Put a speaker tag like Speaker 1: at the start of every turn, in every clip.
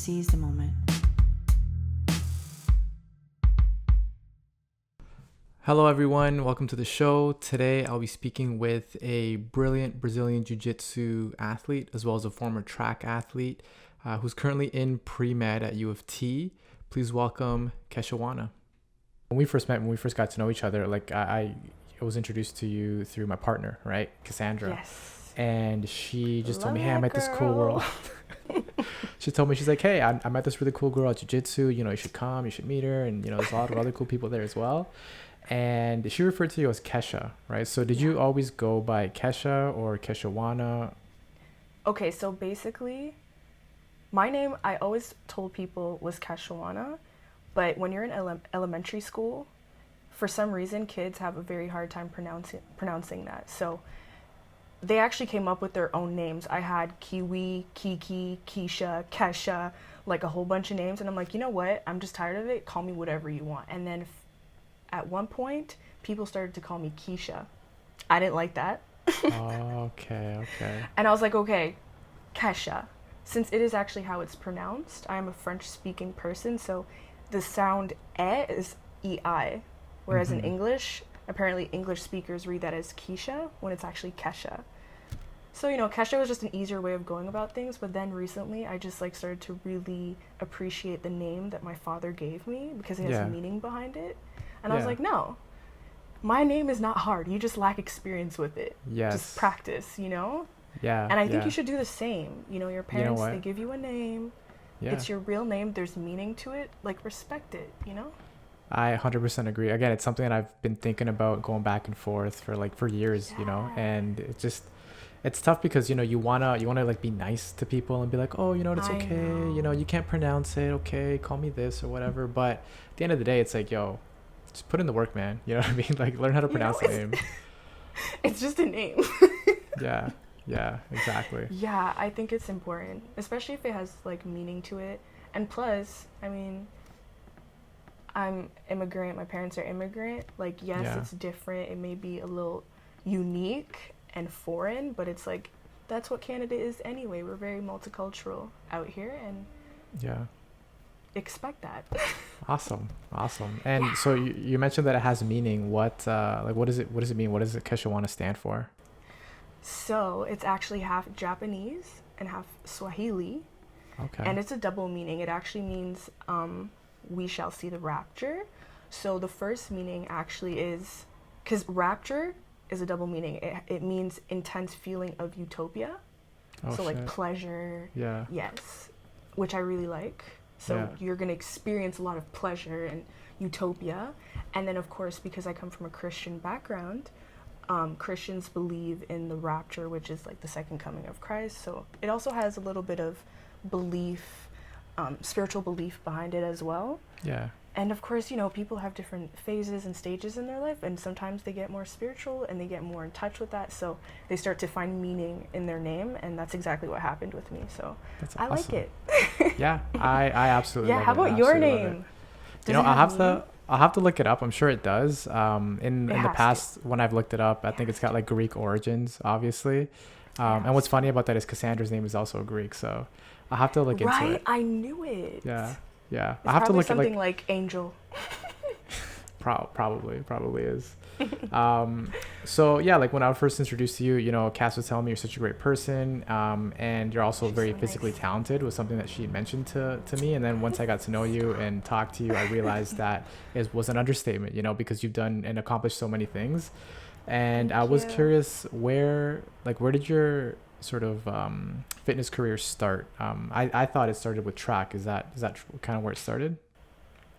Speaker 1: seize the moment.
Speaker 2: Hello everyone, welcome to the show. Today I'll be speaking with a brilliant Brazilian Jiu-Jitsu athlete as well as a former track athlete who's currently in pre-med at U of T. Please welcome Kei-shawonna. When we first met, when we first got to know each other, like I was introduced to you through my partner, right? Cassandra.
Speaker 3: Yes.
Speaker 2: And she just told me, hey, I
Speaker 3: Love
Speaker 2: met
Speaker 3: that
Speaker 2: this cool
Speaker 3: girl.
Speaker 2: girl. She told me, she's like, hey, I met this really cool girl at Jiu-Jitsu. You know, you should come, you should meet her. And, you know, there's a lot of other cool people there as well. And she referred to you as Kesha, right? So did you always go by Kesha or Kei-shawonna?
Speaker 3: Okay, so basically, my name, I always told people was Kei-shawonna, but when you're in elementary school, for some reason, kids have a very hard time pronouncing that. So they actually came up with their own names. I had Kiwi, Kiki, Keisha, Kesha, like a whole bunch of names. And I'm like, you know what? I'm just tired of it. Call me whatever you want. And then at one point, people started to call me Keisha. I didn't like that.
Speaker 2: Okay.
Speaker 3: And I was like, okay, Kesha. Since it is actually how it's pronounced, I am a French-speaking person, so the sound E is E-I. Whereas in English, apparently English speakers read that as Keisha when it's actually Kesha. So, you know, Kesha was just an easier way of going about things, but then recently I just like started to really appreciate the name that my father gave me because it has meaning behind it. And I was like, no, my name is not hard. You just lack experience with it.
Speaker 2: Yes.
Speaker 3: Just practice, you know?
Speaker 2: Yeah.
Speaker 3: And I think you should do the same. You know, your parents,
Speaker 2: what?
Speaker 3: they give you a name.
Speaker 2: Yeah.
Speaker 3: It's your real name. There's meaning to it. Like, respect it, you know?
Speaker 2: I 100% agree. Again, it's something that I've been thinking about going back and forth for years, you know, and it's tough because, you know, you want to like be nice to people and be like, oh, you know, it's okay. You know, you can't pronounce it. Okay. Call me this or whatever. But at the end of the day, it's like, yo, just put in the work, man. You know what I mean? Like, learn how to pronounce the name.
Speaker 3: It's just a name.
Speaker 2: Yeah, exactly.
Speaker 3: Yeah, I think it's important, especially if it has like meaning to it. And plus, I mean, I'm immigrant. My parents are immigrant. Like, yes, it's different. It may be a little unique and foreign, but it's like, that's what Canada is anyway. We're very multicultural out here, and expect that.
Speaker 2: Awesome. And so you mentioned that it has meaning. What does it mean? What does Kei-shawonna stand for?
Speaker 3: So it's actually half Japanese and half Swahili.
Speaker 2: Okay.
Speaker 3: And it's a double meaning. It actually means we shall see the rapture. So the first meaning actually is, because rapture is a double meaning. It means intense feeling of utopia. So like pleasure.
Speaker 2: Yeah.
Speaker 3: Yes. Which I really like. So you're going to experience a lot of pleasure and utopia. And then, of course, because I come from a Christian background, Christians believe in the rapture, which is like the second coming of Christ. So it also has a little bit of belief, spiritual belief behind it as well.
Speaker 2: Yeah.
Speaker 3: And of course, you know, people have different phases and stages in their life, and sometimes they get more spiritual and they get more in touch with that. So they start to find meaning in their name, and that's exactly what happened with me. So that's awesome. I like it.
Speaker 2: Yeah, I absolutely love it.
Speaker 3: How about your name?
Speaker 2: You know, I'll have to look it up. I'm sure it does. In the past, when I've looked it up, I think it's got like Greek origins, obviously. And what's funny about that is Cassandra's name is also Greek, so I'll have to look into it.
Speaker 3: Right, I knew it.
Speaker 2: Yeah.
Speaker 3: I have to look at something like Angel.
Speaker 2: Probably is. So yeah, like when I was first introduced to you, you know, Cass was telling me you're such a great person, and you're also very physically talented, was something that she had mentioned to me. And then once I got to know you and talk to you, I realized that it was an understatement, you know, because you've done and accomplished so many things. And I was curious, where did your sort of fitness career start? I thought it started with track. Is that kind of where it started?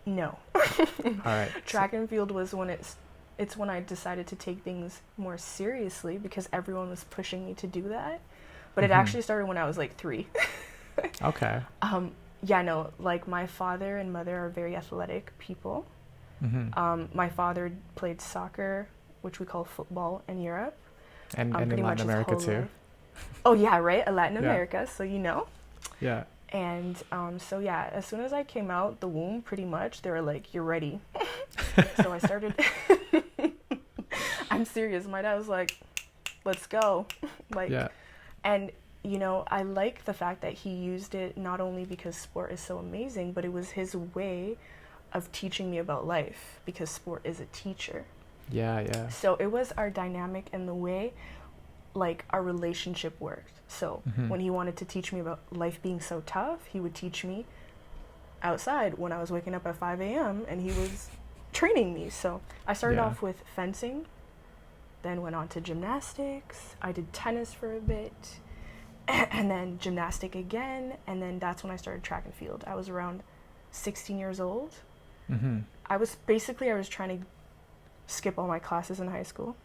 Speaker 3: No.
Speaker 2: All right.
Speaker 3: Track and field was when it's when I decided to take things more seriously because everyone was pushing me to do that. But it actually started when I was like 3.
Speaker 2: Okay.
Speaker 3: Like my father and mother are very athletic people. My father played soccer, which we call football, in Europe.
Speaker 2: And in Latin America too.
Speaker 3: Oh yeah, right? Latin America, so you know.
Speaker 2: Yeah.
Speaker 3: And as soon as I came out the womb, pretty much, they were like, you're ready. So I started. I'm serious. My dad was like, let's go. And you know, I like the fact that he used it not only because sport is so amazing, but it was his way of teaching me about life, because sport is a teacher.
Speaker 2: Yeah, yeah.
Speaker 3: So it was our dynamic and the way like our relationship worked. So when he wanted to teach me about life being so tough, he would teach me outside when I was waking up at 5 a.m. and he was training me. So I started off with fencing, then went on to gymnastics. I did tennis for a bit, and then gymnastic again, and then that's when I started track and field. I was around 16 years old. I was trying to skip all my classes in high school.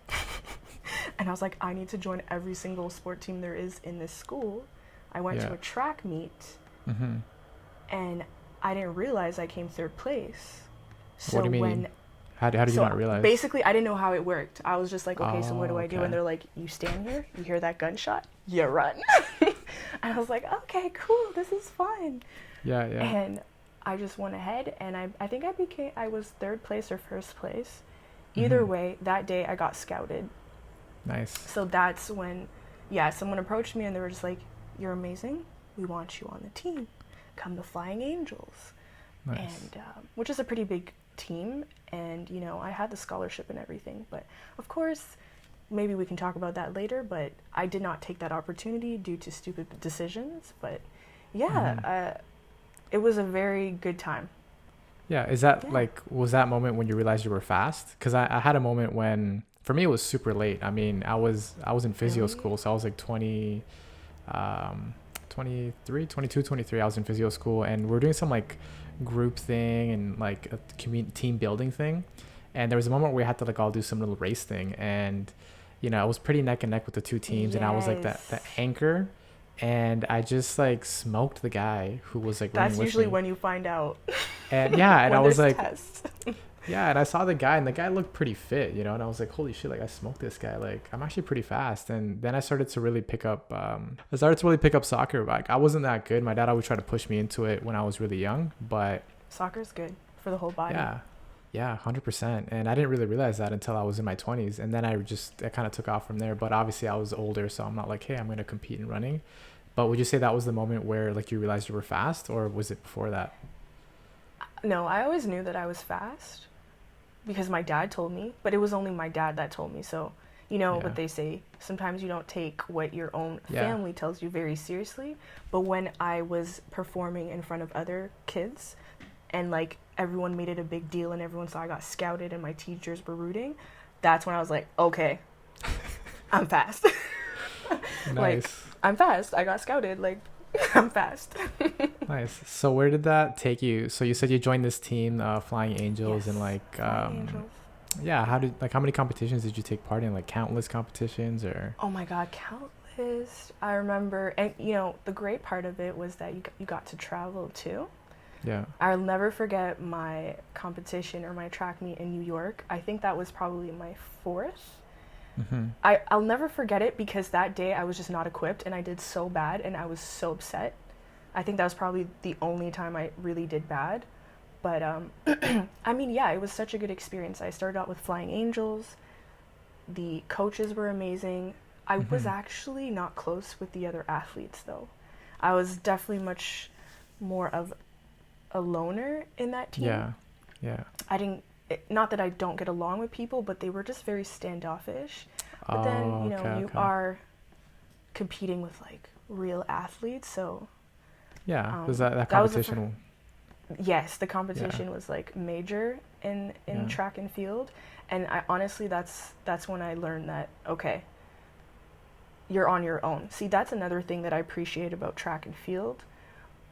Speaker 3: And I was like, I need to join every single sport team there is in this school. I went to a track meet, and I didn't realize I came third place. So
Speaker 2: what do you mean? How did you not realize?
Speaker 3: Basically, I didn't know how it worked. I was just like, okay, so what do I do? And they're like, you stand here, you hear that gunshot, you run. And I was like, okay, cool, this is fun.
Speaker 2: Yeah, yeah.
Speaker 3: And I just went ahead, and I think I was third place or first place. Either way, that day I got scouted.
Speaker 2: Nice.
Speaker 3: So that's when, someone approached me and they were just like, you're amazing. We want you on the team. Come to Flying Angels.
Speaker 2: Nice.
Speaker 3: And which is a pretty big team. And, you know, I had the scholarship and everything. But, of course, maybe we can talk about that later. But I did not take that opportunity due to stupid decisions. But, it was a very good time.
Speaker 2: Yeah. Is that was that moment when you realized you were fast? Because I had a moment when, for me, it was super late. I mean, I was in physio school, so I was like 23, 22, 23. I was in physio school, and we are doing some like group thing and like a team building thing. And there was a moment where we had to like all do some little race thing, and you know, I was pretty neck and neck with the two teams, and I was like the anchor, and I just like smoked the guy who was like running with me.
Speaker 3: That's usually when you find out.
Speaker 2: And and I was like,
Speaker 3: tests.
Speaker 2: yeah, and I saw the guy, and the guy looked pretty fit, you know, and I was like, holy shit, like I smoked this guy, like I'm actually pretty fast. And then I started to really pick up soccer. Like I wasn't that good. My dad always tried to push me into it when I was really young, but
Speaker 3: soccer's good for the whole body.
Speaker 2: Yeah, 100%. And I didn't really realize that until I was in my 20s, and then I kind of took off from there. But obviously I was older, so I'm not like, hey, I'm going to compete in running. But would you say that was the moment where like you realized you were fast, or was it before that?
Speaker 3: No, I always knew that I was fast because my dad told me, but it was only my dad that told me. So, you know what they say, sometimes you don't take what your own family tells you very seriously. But when I was performing in front of other kids and like everyone made it a big deal and everyone saw I got scouted and my teachers were rooting, that's when I was like, okay, I'm fast.
Speaker 2: Nice.
Speaker 3: Like, I'm fast. I got scouted. Like, I'm fast.
Speaker 2: Nice. So where did that take you? So you said you joined this team, Flying Angels, and like,
Speaker 3: Angels.
Speaker 2: Yeah. How many competitions did you take part in? Like countless competitions, or?
Speaker 3: Oh my God, countless. I remember, and you know, the great part of it was that you got to travel too.
Speaker 2: Yeah.
Speaker 3: I'll never forget my competition or my track meet in New York. I think that was probably my fourth. I'll never forget it because that day I was just not equipped and I did so bad and I was so upset. I think that was probably the only time I really did bad. But I mean, yeah, it was such a good experience. I started out with Flying Angels. The coaches were amazing. I was actually not close with the other athletes though. I was definitely much more of a loner in that team.
Speaker 2: Yeah.
Speaker 3: Not that I don't get along with people, but they were just very standoffish. But then, you know, you are competing with like real athletes, so
Speaker 2: was that competition?
Speaker 3: Yes, the competition was like major in track and field, and I honestly that's when I learned that okay, you're on your own. See, that's another thing that I appreciate about track and field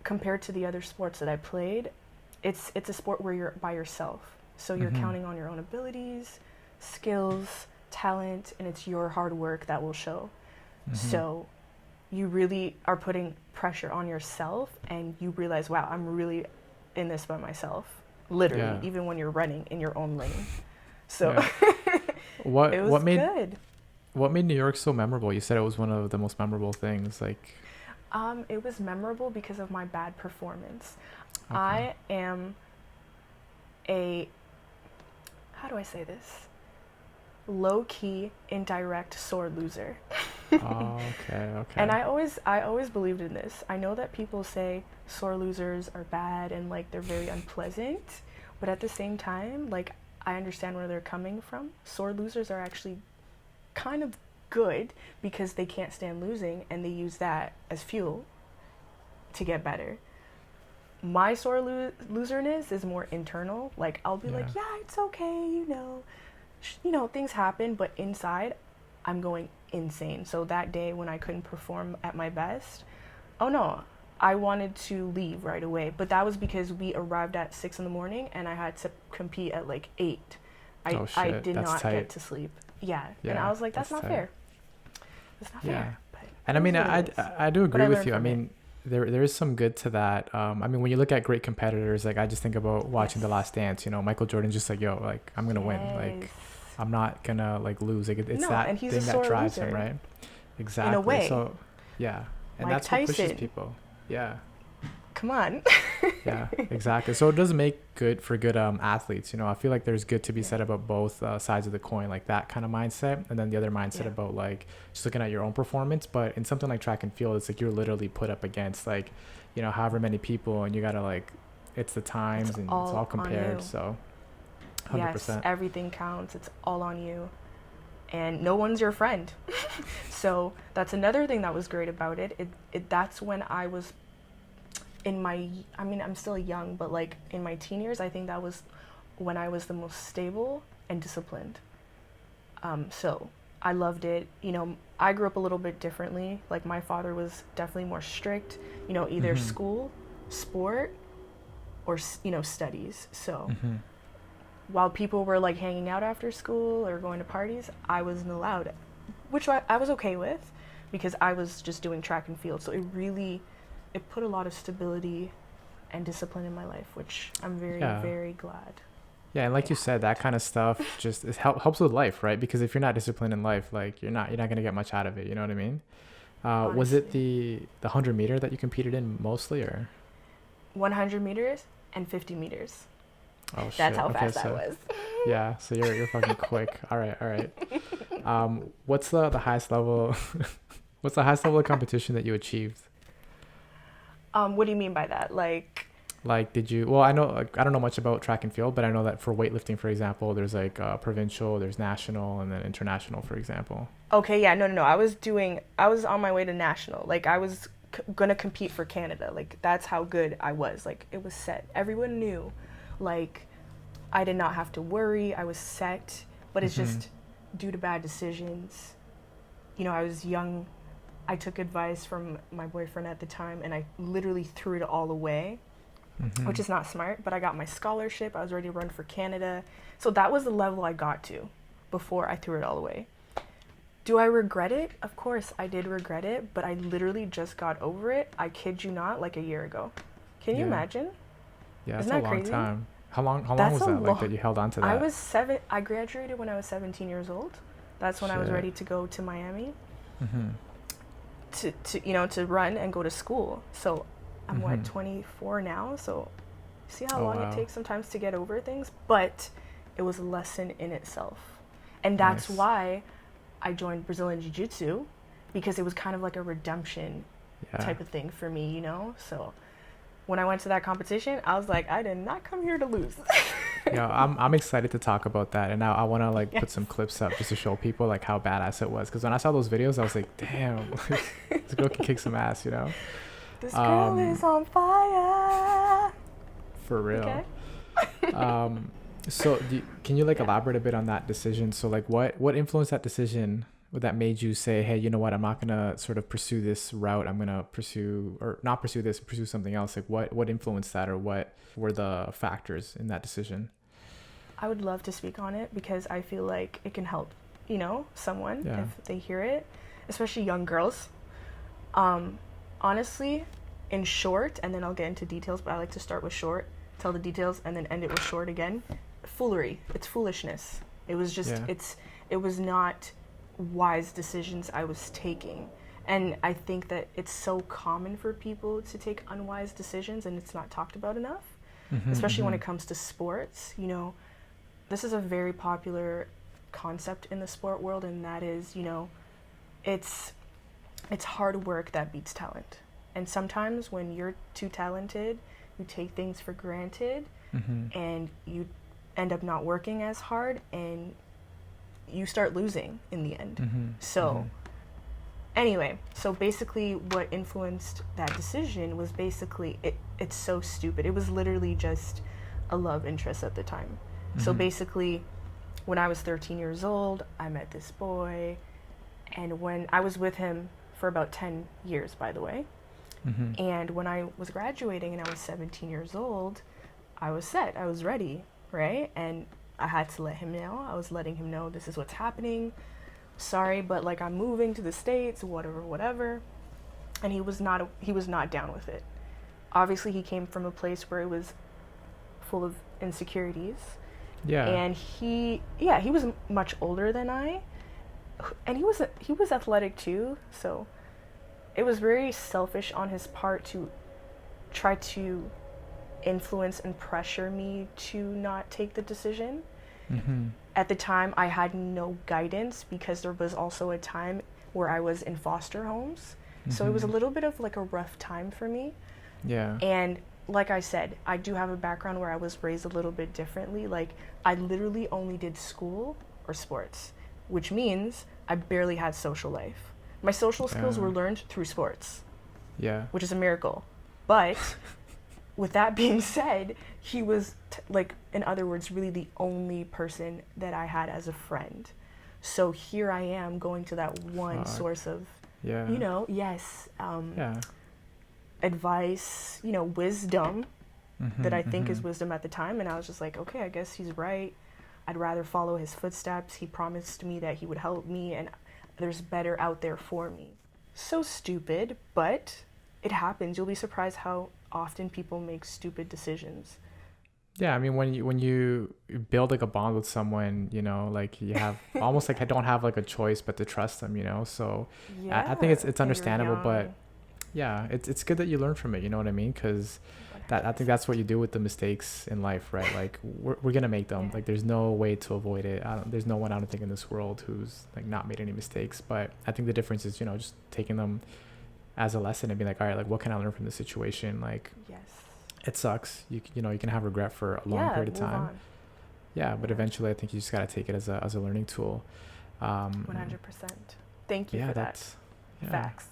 Speaker 3: compared to the other sports that I played. It's a sport where you're by yourself. So you're counting on your own abilities, skills, talent, and it's your hard work that will show. So you really are putting pressure on yourself and you realize, wow, I'm really in this by myself. Literally, even when you're running in your own lane. So it was good.
Speaker 2: What made New York so memorable? You said it was one of the most memorable things. Like,
Speaker 3: it was memorable because of my bad performance.
Speaker 2: Okay.
Speaker 3: I am how do I say this? Low-key, indirect, sore loser.
Speaker 2: Oh, okay.
Speaker 3: And I always believed in this. I know that people say sore losers are bad and like they're very unpleasant, but at the same time, like I understand where they're coming from. Sore losers are actually kind of good because they can't stand losing and they use that as fuel to get better. My sore loserness is more internal. Like I'll be like, yeah, it's okay, things happen, but inside I'm going insane. So that day when I couldn't perform at my best, oh no, I wanted to leave right away. But that was because we arrived at 6 a.m. and I had to compete at like 8. I did not get to sleep. Yeah. And I was like, that's not fair. That's not fair. But
Speaker 2: and I mean, I do agree with you. I mean, there is some good to that. I mean, when you look at great competitors, like I just think about watching The Last Dance, Michael Jordan just like, yo, like I'm gonna win. Like I'm not gonna like lose. Like it's that thing that drives him, right? Exactly.
Speaker 3: In a way.
Speaker 2: So yeah. And
Speaker 3: Mike
Speaker 2: that's
Speaker 3: Tyson.
Speaker 2: what pushes people. Yeah.
Speaker 3: Come on.
Speaker 2: Yeah, exactly. So it does make good for good athletes. I feel like there's good to be said about both sides of the coin, like that kind of mindset, and then the other mindset about like just looking at your own performance. But in something like track and field, it's like you're literally put up against like, however many people, and you gotta like, it's the times and it's all compared. So 100%.
Speaker 3: Yes, everything counts. It's all on you. And no one's your friend. So that's another thing that was great about it. That's when I was I'm still young, but like in my teen years, I think that was when I was the most stable and disciplined. So I loved it. I grew up a little bit differently. Like my father was definitely more strict, either school, sport, or, studies. So while people were like hanging out after school or going to parties, I wasn't allowed, which I was okay with because I was just doing track and field. So it put a lot of stability and discipline in my life, which I'm very, very glad.
Speaker 2: Yeah, and like you said, that kind of stuff just helps with life, right? Because if you're not disciplined in life, like you're not gonna get much out of it. You know what I mean? Was it the 100 meter that you competed in mostly, or
Speaker 3: 100 meters and 50 meters?
Speaker 2: Oh shit!
Speaker 3: That's how fast I was.
Speaker 2: Yeah, so you're fucking quick. All right. What's the highest level? What's the highest level of competition that you achieved?
Speaker 3: What do you mean by that?
Speaker 2: Like, did you? Well, I know, like, I don't know much about track and field, but I know that for weightlifting, for example, there's like provincial, there's national, and then international, for example.
Speaker 3: Okay, yeah, no. I was on my way to national. Like, I was gonna compete for Canada. Like, that's how good I was. Like, it was set. Everyone knew. Like, I did not have to worry. I was set. But it's just due to bad decisions. I was young. I took advice from my boyfriend at the time, and I literally threw it all away, which is not smart, but I got my scholarship. I was ready to run for Canada. So that was the level I got to before I threw it all away. Do I regret it? Of course, I did regret it, but I literally just got over it. I kid you not, like a year ago. Can you imagine?
Speaker 2: Yeah,
Speaker 3: Isn't
Speaker 2: that's
Speaker 3: that
Speaker 2: a long
Speaker 3: crazy?
Speaker 2: time. How long was that, like, that you held on to that?
Speaker 3: I graduated when I was 17 years old. That's when I was ready to go to Miami. To run and go to school. So I'm 24 now, so see how long it takes sometimes to get over things, but it was a lesson in itself. And that's why I joined Brazilian Jiu-Jitsu, because it was kind of like a redemption type of thing for me, So when I went to that competition, I was like, I did not come here to lose.
Speaker 2: I'm excited to talk about that, and I want to like put some clips up just to show people like how badass it was, because when I saw those videos, I was like, damn, this girl can kick some ass,
Speaker 3: This girl is on fire.
Speaker 2: For real. Okay. So can you like elaborate a bit on that decision? So like what influenced that decision that made you say, hey, you know what, I'm not gonna sort of pursue this route, I'm gonna pursue something else? Like what influenced that, or what were the factors in that decision?
Speaker 3: I would love to speak on it because I feel like it can help someone if they hear it, especially young girls. Honestly, in short, and then I'll get into details, but I like to start with short, tell the details, and then end it with short again. Foolery. It's foolishness. It was just it was not wise decisions I was taking. And I think that it's so common for people to take unwise decisions, and it's not talked about enough, especially when it comes to sports. This is a very popular concept in the sport world, and that is, it's it's hard work that beats talent. And sometimes when you're too talented, you take things for granted, and you end up not working as hard, and you start losing in the end. So anyway, so basically what influenced that decision was basically, it's so stupid. It was literally just a love interest at the time. So basically, when I was 13 years old, I met this boy, and when I was with him for about 10 years, by the way, and when I was graduating and I was 17 years old, I was set, I was ready, right? And I had to let him know. I was letting him know, this is what's happening. Sorry, but like, I'm moving to the States, whatever. And he was not down with it. Obviously, he came from a place where it was full of insecurities.
Speaker 2: Yeah.
Speaker 3: And he was much older than I, and he was athletic too, so it was very selfish on his part to try to influence and pressure me to not take the decision. At the time, I had no guidance because there was also a time where I was in foster homes, so it was a little bit of like a rough time for me.
Speaker 2: Yeah.
Speaker 3: And like I said, I do have a background where I was raised a little bit differently. Like, I literally only did school or sports, which means I barely had social life. My social skills were learned through sports.
Speaker 2: Yeah.
Speaker 3: Which is a miracle. But with that being said, he was like, in other words, really the only person that I had as a friend. So here I am going to that one source of, you know, advice, you know, wisdom that I think is wisdom at the time. And I was just like, okay, I guess he's right. I'd rather follow his footsteps. He promised me that he would help me, and there's better out there for me. So stupid, but it happens. You'll be surprised how often people make stupid decisions.
Speaker 2: Yeah, I mean, when you build like a bond with someone, you know, like you have almost like I don't have like a choice but to trust them, you know. So I think it's understandable, but yeah, it's good that you learn from it. You know what I mean? Because I think that's what you do with the mistakes in life, right? Like we're gonna make them. Like there's no way to avoid it. There's no one, I don't think, in this world who's like not made any mistakes. But I think the difference is, you know, just taking them as a lesson and being like, all right, like what can I learn from this situation? Like, it sucks. You know, you can have regret for a long period of time. Yeah, but eventually, I think you just gotta take it as a learning tool.
Speaker 3: 100%. Thank you for that. Facts.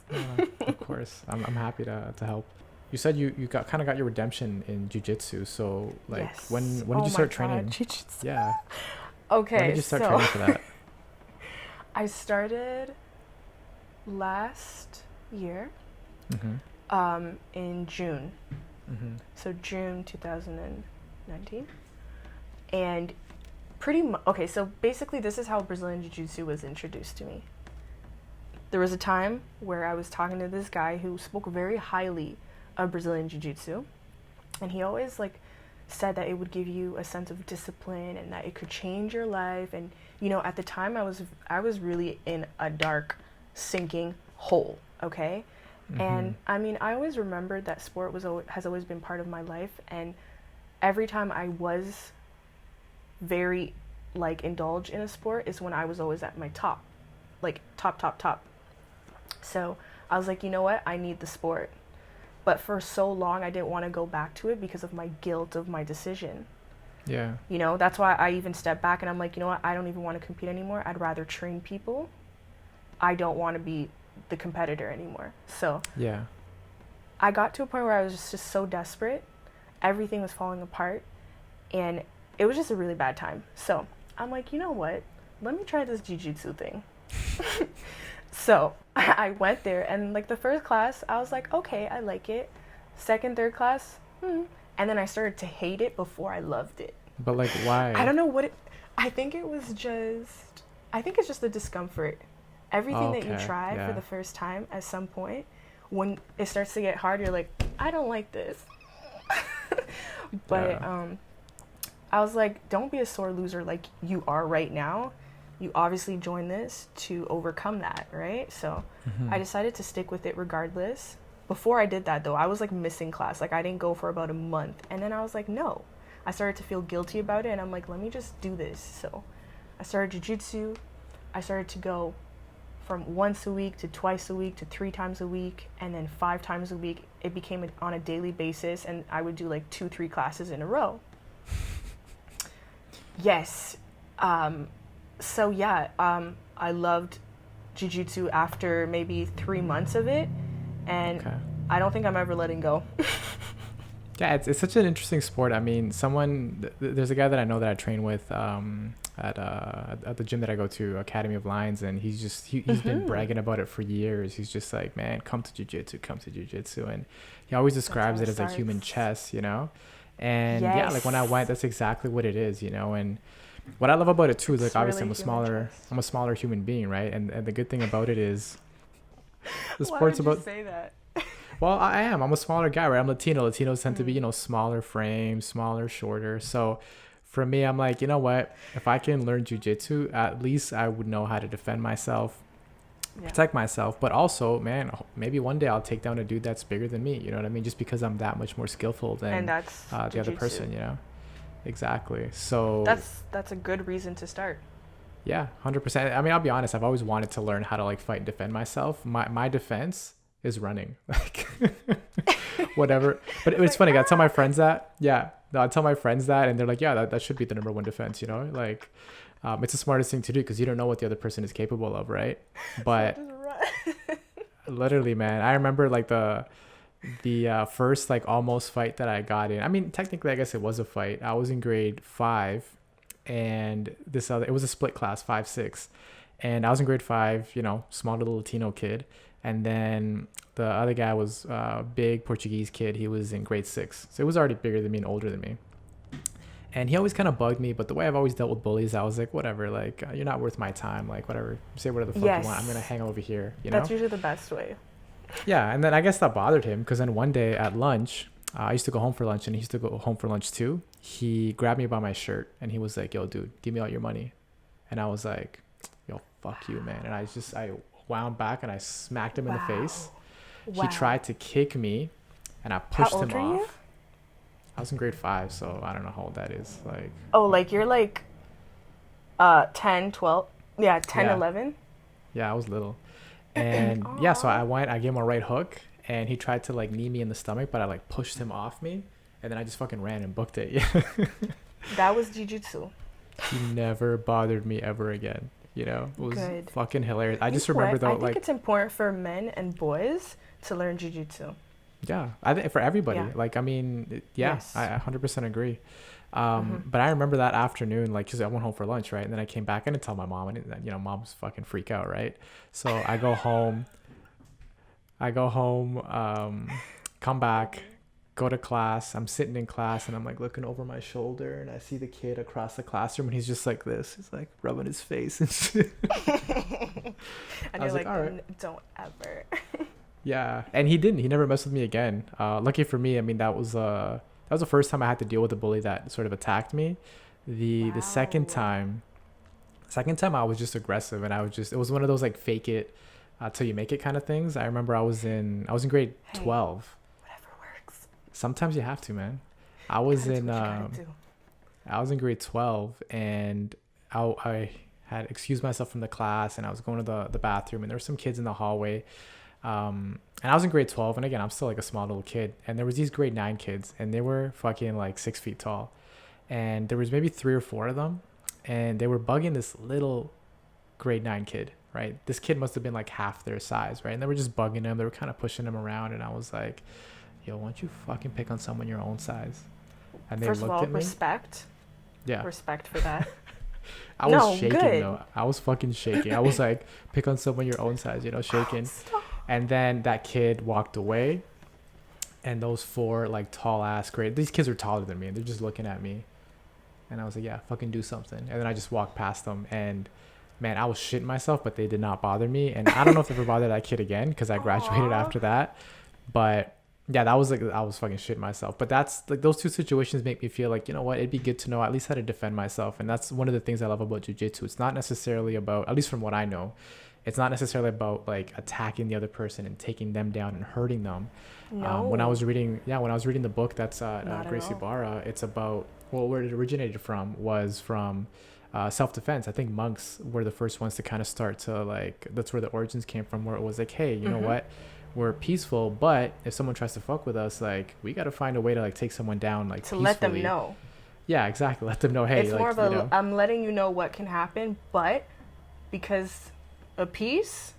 Speaker 2: Of course, I'm happy to help. You said you got your redemption in Jiu-Jitsu. So like when did you start training?
Speaker 3: Jiu-Jitsu.
Speaker 2: Yeah.
Speaker 3: Okay.
Speaker 2: When did you start training for that?
Speaker 3: I started last year, in June. So June 2019, and okay. So basically, this is how Brazilian Jiu-Jitsu was introduced to me. There was a time where I was talking to this guy who spoke very highly of Brazilian Jiu-Jitsu, and he always like said that it would give you a sense of discipline and that it could change your life. And you know, at the time, I was really in a dark, sinking hole. Okay. And I mean, I always remembered that sport has always been part of my life, and every time I was very like indulged in a sport is when I was always at my top, like top. So I was like, you know what, I need the sport. But for so long I didn't want to go back to it because of my guilt of my decision. Yeah. You know, that's why I even stepped back and I'm like, you know what, I don't even want to compete anymore. I'd rather train people. I don't want to be the competitor anymore. So yeah, I got to a point where I was just so desperate. Everything was falling apart, and it was just a really bad time. So I'm like, you know what, let me try this jiu-jitsu thing. So I went there, and like the first class I was like, okay, I like it. Second, third class, and then I started to hate it before I loved it.
Speaker 2: But like, why?
Speaker 3: I don't know what I think it's just the discomfort. Everything that you try for the first time, at some point, when it starts to get hard, you're like, I don't like this. But I was like, don't be a sore loser like you are right now. You obviously joined this to overcome that, right? So I decided to stick with it regardless. Before I did that, though, I was like missing class. Like I didn't go for about a month. And then I was like, no. I started to feel guilty about it, and I'm like, let me just do this. So I started jiu-jitsu. I started to go from once a week to twice a week to 3 times a week, and then 5 times a week. It became on a daily basis, and I would do like 2-3 classes in a row. Yes. So yeah, I loved Jiu-Jitsu after maybe 3 months of it, and I don't think I'm ever letting go.
Speaker 2: Yeah, it's such an interesting sport. I mean, there's a guy that I know that I train with at the gym that I go to, Academy of Lions, and he's been bragging about it for years. He's just like, man, come to Jiu-Jitsu, and he always describes it as like human chess, you know. And yeah, like when I went, that's exactly what it is, you know. And what I love about it too is like, obviously I'm a smaller human being, right? And the good thing about it is the sport's about.
Speaker 3: Why would you say that?
Speaker 2: Well, I am. I'm a smaller guy, right? I'm Latino. Latinos tend to be, you know, smaller frame, smaller, shorter. So for me, I'm like, you know what? If I can learn jiu-jitsu, at least I would know how to defend myself, protect myself. But also, man, maybe one day I'll take down a dude that's bigger than me. You know what I mean? Just because I'm that much more skillful than
Speaker 3: the
Speaker 2: other person, you know? Exactly. So
Speaker 3: that's a good reason to start.
Speaker 2: Yeah, 100%. I mean, I'll be honest. I've always wanted to learn how to like fight and defend myself. My defense is running, like whatever. But it's funny. I tell my friends that. Yeah, I tell my friends that, and they're like, yeah, that should be the number one defense. You know, like it's the smartest thing to do because you don't know what the other person is capable of, right? But literally, man, I remember like the first like almost fight that I got in. I mean, technically, I guess it was a fight. I was in grade 5, and it was a split class, 5-6, and I was in grade 5. You know, small little Latino kid. And then the other guy was a big Portuguese kid. He was in grade 6. So he was already bigger than me and older than me. And he always kind of bugged me. But the way I've always dealt with bullies, I was like, whatever. Like, you're not worth my time. Like, whatever. Say whatever the fuck you want. I'm going to hang over here. You know?
Speaker 3: That's usually the best way.
Speaker 2: Yeah. And then I guess that bothered him. Because then one day at lunch, I used to go home for lunch. And he used to go home for lunch too. He grabbed me by my shirt. And he was like, yo, dude, give me all your money. And I was like, yo, fuck you, man. And I wound back and I smacked him in the face. He tried to kick me and I pushed him off. How old are you? I was in grade 5, so I don't know how old that is. Like,
Speaker 3: oh, like you're like 10, 12. Yeah, 10, 11.
Speaker 2: Yeah, I was little. And yeah, so I gave him a right hook and he tried to like knee me in the stomach, but I like pushed him off me and then I just fucking ran and booked it. Yeah.
Speaker 3: That was Jiu-Jitsu.
Speaker 2: He never bothered me ever again. You know, it was fucking hilarious. I just remember though,
Speaker 3: I think it's important for men and boys to learn Jiu-Jitsu.
Speaker 2: Yeah, I think for everybody. Yeah. Like, I mean, yes. I 100% agree. But I remember that afternoon, like, cause I went home for lunch, right? And then I came back. I didn't tell my mom, and you know, mom's fucking freak out, right? So I go home, come back, go to class. I'm sitting in class and I'm like looking over my shoulder and I see the kid across the classroom and he's just like this. He's like rubbing his face and shit.
Speaker 3: And you're like, all right. Don't ever.
Speaker 2: Yeah. And he never messed with me again. Lucky for me, I mean, that was the first time I had to deal with a bully that sort of attacked me. The second time I was just aggressive and it was one of those like fake it till you make it kind of things. I remember I was in grade 12. Sometimes you have to, man. I was in grade 12 and I had excused myself from the class and I was going to the bathroom and there were some kids in the hallway. And I was in grade 12 and again, I'm still like a small little kid. And there was these grade 9 kids and they were fucking like 6 feet tall. And there was maybe 3 or 4 of them. And they were bugging this little grade 9 kid, right? This kid must have been like half their size, right? And they were just bugging him. They were kind of pushing him around. And I was like, yo, why don't you fucking pick on someone your own size? And they
Speaker 3: First
Speaker 2: looked
Speaker 3: of all,
Speaker 2: at me.
Speaker 3: Respect.
Speaker 2: Yeah.
Speaker 3: Respect for that.
Speaker 2: I was shaking though. I was fucking shaking. I was like, pick on someone your own size, you know, shaking. And then that kid walked away. And those 4 like tall ass these kids are taller than me and they're just looking at me. And I was like, yeah, fucking do something. And then I just walked past them and man, I was shitting myself, but they did not bother me. And I don't know if they ever bothered that kid again because I graduated after that. But yeah, that was like, I was fucking shitting myself. But that's like, those 2 situations make me feel like, you know what, it'd be good to know at least how to defend myself. And that's one of the things I love about jiu-jitsu. It's not necessarily about, at least from what I know, it's not necessarily about like attacking the other person and taking them down and hurting them. No. When I was reading the book that's Gracie Barra, it's about, well, where it originated from was from self-defense. I think monks were the first ones to kind of start to like, that's where the origins came from, where it was like, hey, you know what, we're peaceful, but if someone tries to fuck with us, like we got to find a way to like take someone down, like to peacefully.
Speaker 3: Let them know.
Speaker 2: Yeah, exactly. Let them know, hey,
Speaker 3: it's
Speaker 2: like,
Speaker 3: more of a I'm letting you know what can happen, but because of peace,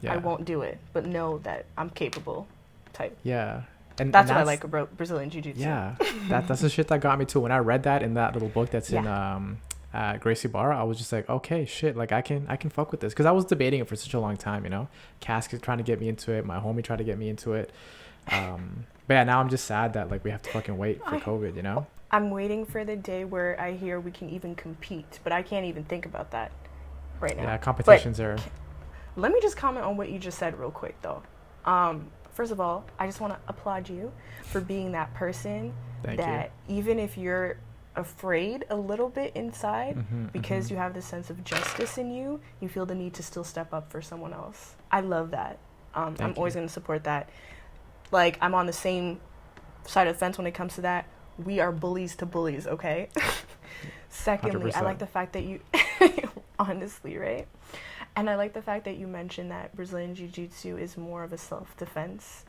Speaker 3: I won't do it, but know that I'm capable type.
Speaker 2: Yeah.
Speaker 3: And that's what I like about Brazilian Jiu-Jitsu.
Speaker 2: Yeah, that's the shit that got me too. When I read that in that little book that's in Gracie Barra, I was just like, okay, shit, like I can fuck with this, because I was debating it for such a long time, you know. Cask is trying to get me into it. My homie tried to get me into it. But yeah, now I'm just sad that like we have to fucking wait for COVID, you know.
Speaker 3: I'm waiting for the day where I hear we can even compete, but I can't even think about that right now.
Speaker 2: Yeah, competitions are.
Speaker 3: Let me just comment on what you just said real quick, though. First of all, I just want to applaud you for being that person that even if you're afraid a little bit inside, because you have this sense of justice in you, you feel the need to still step up for someone else. I love that. I'm always going to support that. Like, I'm on the same side of the fence when it comes to that. We are bullies to bullies, okay? Secondly, 100%. I like the fact that you, honestly, right? And I like the fact that you mentioned that Brazilian Jiu-Jitsu is more of a self-defense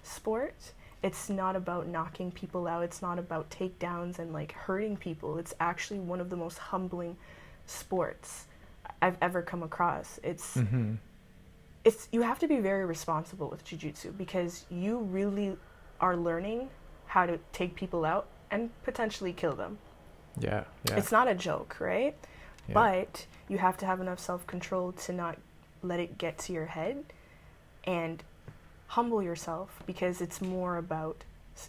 Speaker 3: sport. It's not about knocking people out. It's not about takedowns and like hurting people. It's actually one of the most humbling sports I've ever come across. It's you have to be very responsible with Jiu-Jitsu, because you really are learning how to take people out and potentially kill them. Yeah. It's not a joke, right? Yeah. But you have to have enough self-control to not let it get to your head and humble yourself, because it's more about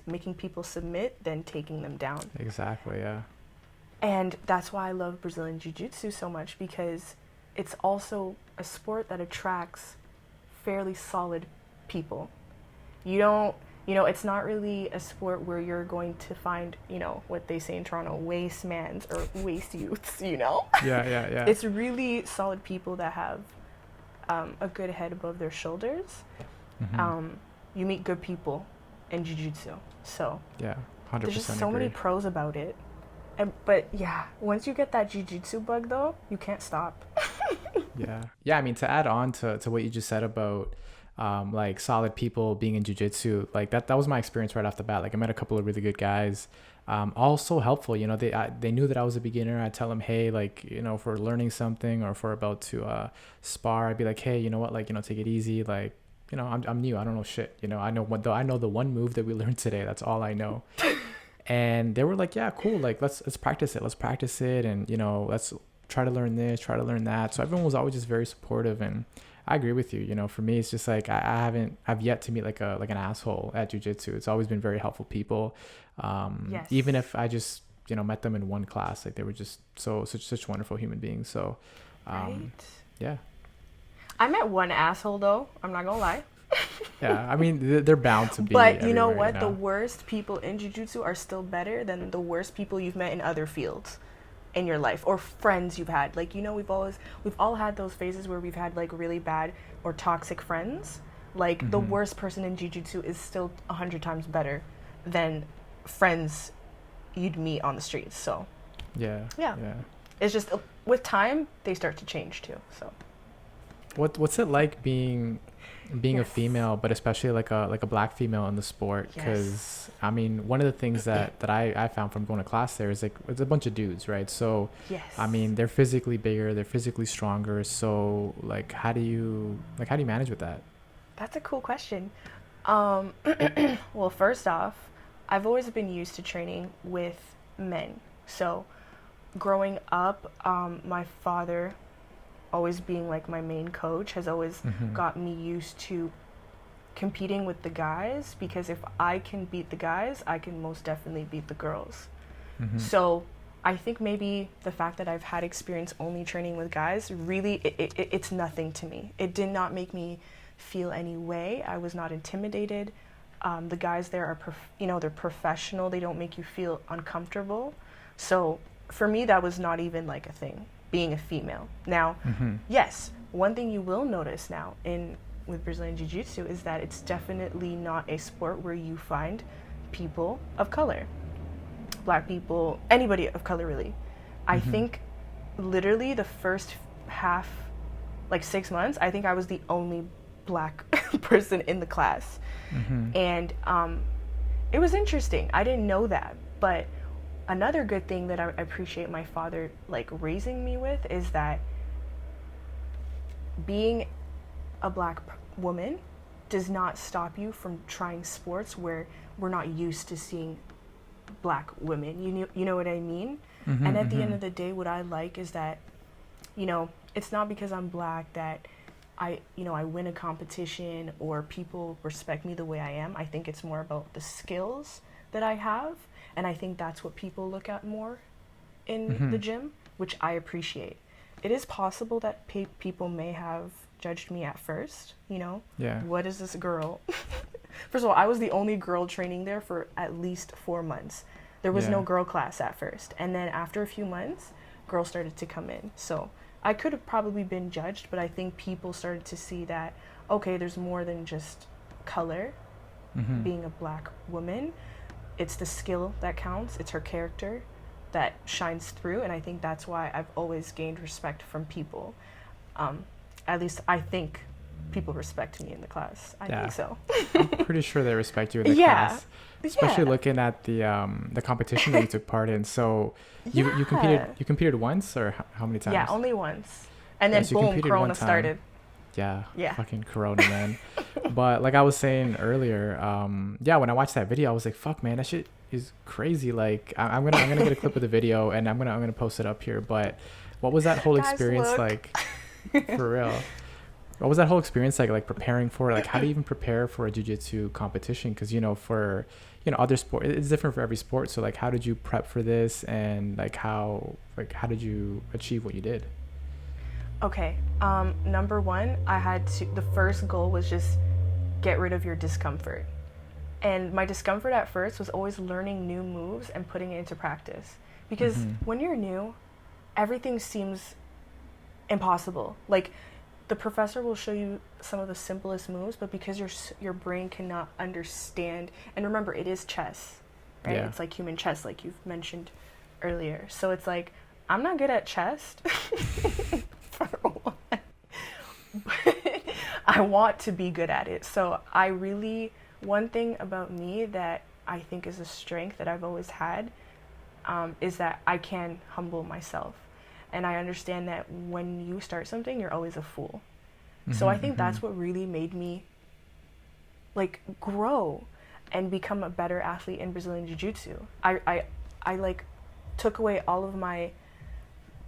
Speaker 3: making people submit than taking them down. Exactly, yeah. And that's why I love Brazilian Jiu-Jitsu so much, because it's also a sport that attracts fairly solid people. It's not really a sport where you're going to find, what they say in Toronto, waste mans or waste youths, Yeah. It's really solid people that have a good head above their shoulders. You meet good people in Jiu-Jitsu. So, yeah, 100% there's just so many pros about it. But yeah, once you get that Jiu-Jitsu bug, though, you can't stop. Yeah, I mean, to add on to what you just said about like solid people being in jiu-jitsu, like that was my experience right off the bat. Like I met a couple of really good guys, all so helpful. They knew that I was a beginner. I'd tell them, hey, like, if we're learning something or if we're about to spar, I'd be like, hey, you know what, like, take it easy. Like, I'm new, I don't know shit. I know the one move that we learned today. That's all I know. And they were like, yeah, cool, like let's practice it, and let's try to learn this, try to learn that. So everyone was always just very supportive, and I agree with you. For me, it's just like I've yet to meet like an asshole at jiu-jitsu. It's always been very helpful people. Yes. Even if I just met them in one class, like they were just such wonderful human beings. So right? Yeah. I met one asshole though, I'm not gonna lie. Yeah, I mean they're bound to be. But you know what? The worst people in jiu-jitsu are still better than the worst people you've met in other fields in your life, or friends you've had. Like, we've all had those phases where we've had like really bad or toxic friends. Like the worst person in jiu-jitsu is still 100 times better than friends you'd meet on the streets. So yeah, it's just with time they start to change too. So what's it like being yes. a female, but especially like a black female in the sport? Because yes. I mean, one of the things that I found from going to class there is like it's a bunch of dudes, right? So yes. I mean, they're physically bigger, they're physically stronger. So like, how do you manage with that? That's a cool question. Well, first off, I've always been used to training with men. So growing up, my father, always being like my main coach, has always got me used to competing with the guys, because if I can beat the guys, I can most definitely beat the girls. So I think maybe the fact that I've had experience only training with guys, really it's nothing to me. It did not make me feel any way. I was not intimidated. The guys there are they're professional. They don't make you feel uncomfortable. So for me, that was not even like a thing, being a female. Now, yes, one thing you will notice now with Brazilian Jiu-Jitsu is that it's definitely not a sport where you find people of color, black people, anybody of color really. I think literally the first half, like 6 months, I think I was the only black person in the class. And it was interesting. I didn't know that. But another good thing that I appreciate my father like raising me with is that being a black woman does not stop you from trying sports where we're not used to seeing black women. You know what I mean? And at the end of the day, what I like is that, you know, it's not because I'm black that I win a competition or people respect me the way I am. I think it's more about the skills that I have, and I think that's what people look at more in the gym, which I appreciate. It is possible that people may have judged me at first, you know?
Speaker 2: Yeah.
Speaker 3: What is this girl? First of all, I was the only girl training there for at least 4 months. There was no girl class at first. And then after a few months, girls started to come in. So I could have probably been judged, but I think people started to see that, okay, there's more than just color, being a black woman. It's the skill that counts. It's her character that shines through. And I think that's why I've always gained respect from people. At least I think people respect me in the class. I think so.
Speaker 2: I'm pretty sure they respect you in the class. Especially looking at the competition that you took part in. So you competed once, or how many times?
Speaker 3: Yeah, only once. And then boom, Corona started.
Speaker 2: Yeah. Fucking Corona, man. But like I was saying earlier, when I watched that video, I was like, fuck, man, that shit is crazy. Like I'm gonna get a clip of the video and I'm gonna post it up here. But what was that whole experience like? For real. What was that whole experience like preparing for it? Like, how do you even prepare for a jiu-jitsu competition? Because, you know, for, you know, other sport, it's different for every sport. So, like, how did you prep for this? And, how did you achieve what you did?
Speaker 3: Okay. Number one, the first goal was just get rid of your discomfort. And my discomfort at first was always learning new moves and putting it into practice. Because when you're new, everything seems impossible. Like, the professor will show you some of the simplest moves, but because your brain cannot understand, and remember, it is chess, right? Yeah. It's like human chess, like you've mentioned earlier. So it's like, I'm not good at chess, for one, but I want to be good at it. So one thing about me that I think is a strength that I've always had is that I can humble myself. And I understand that when you start something, you're always a fool. So I think that's what really made me like grow and become a better athlete in Brazilian Jiu-Jitsu. I like took away all of my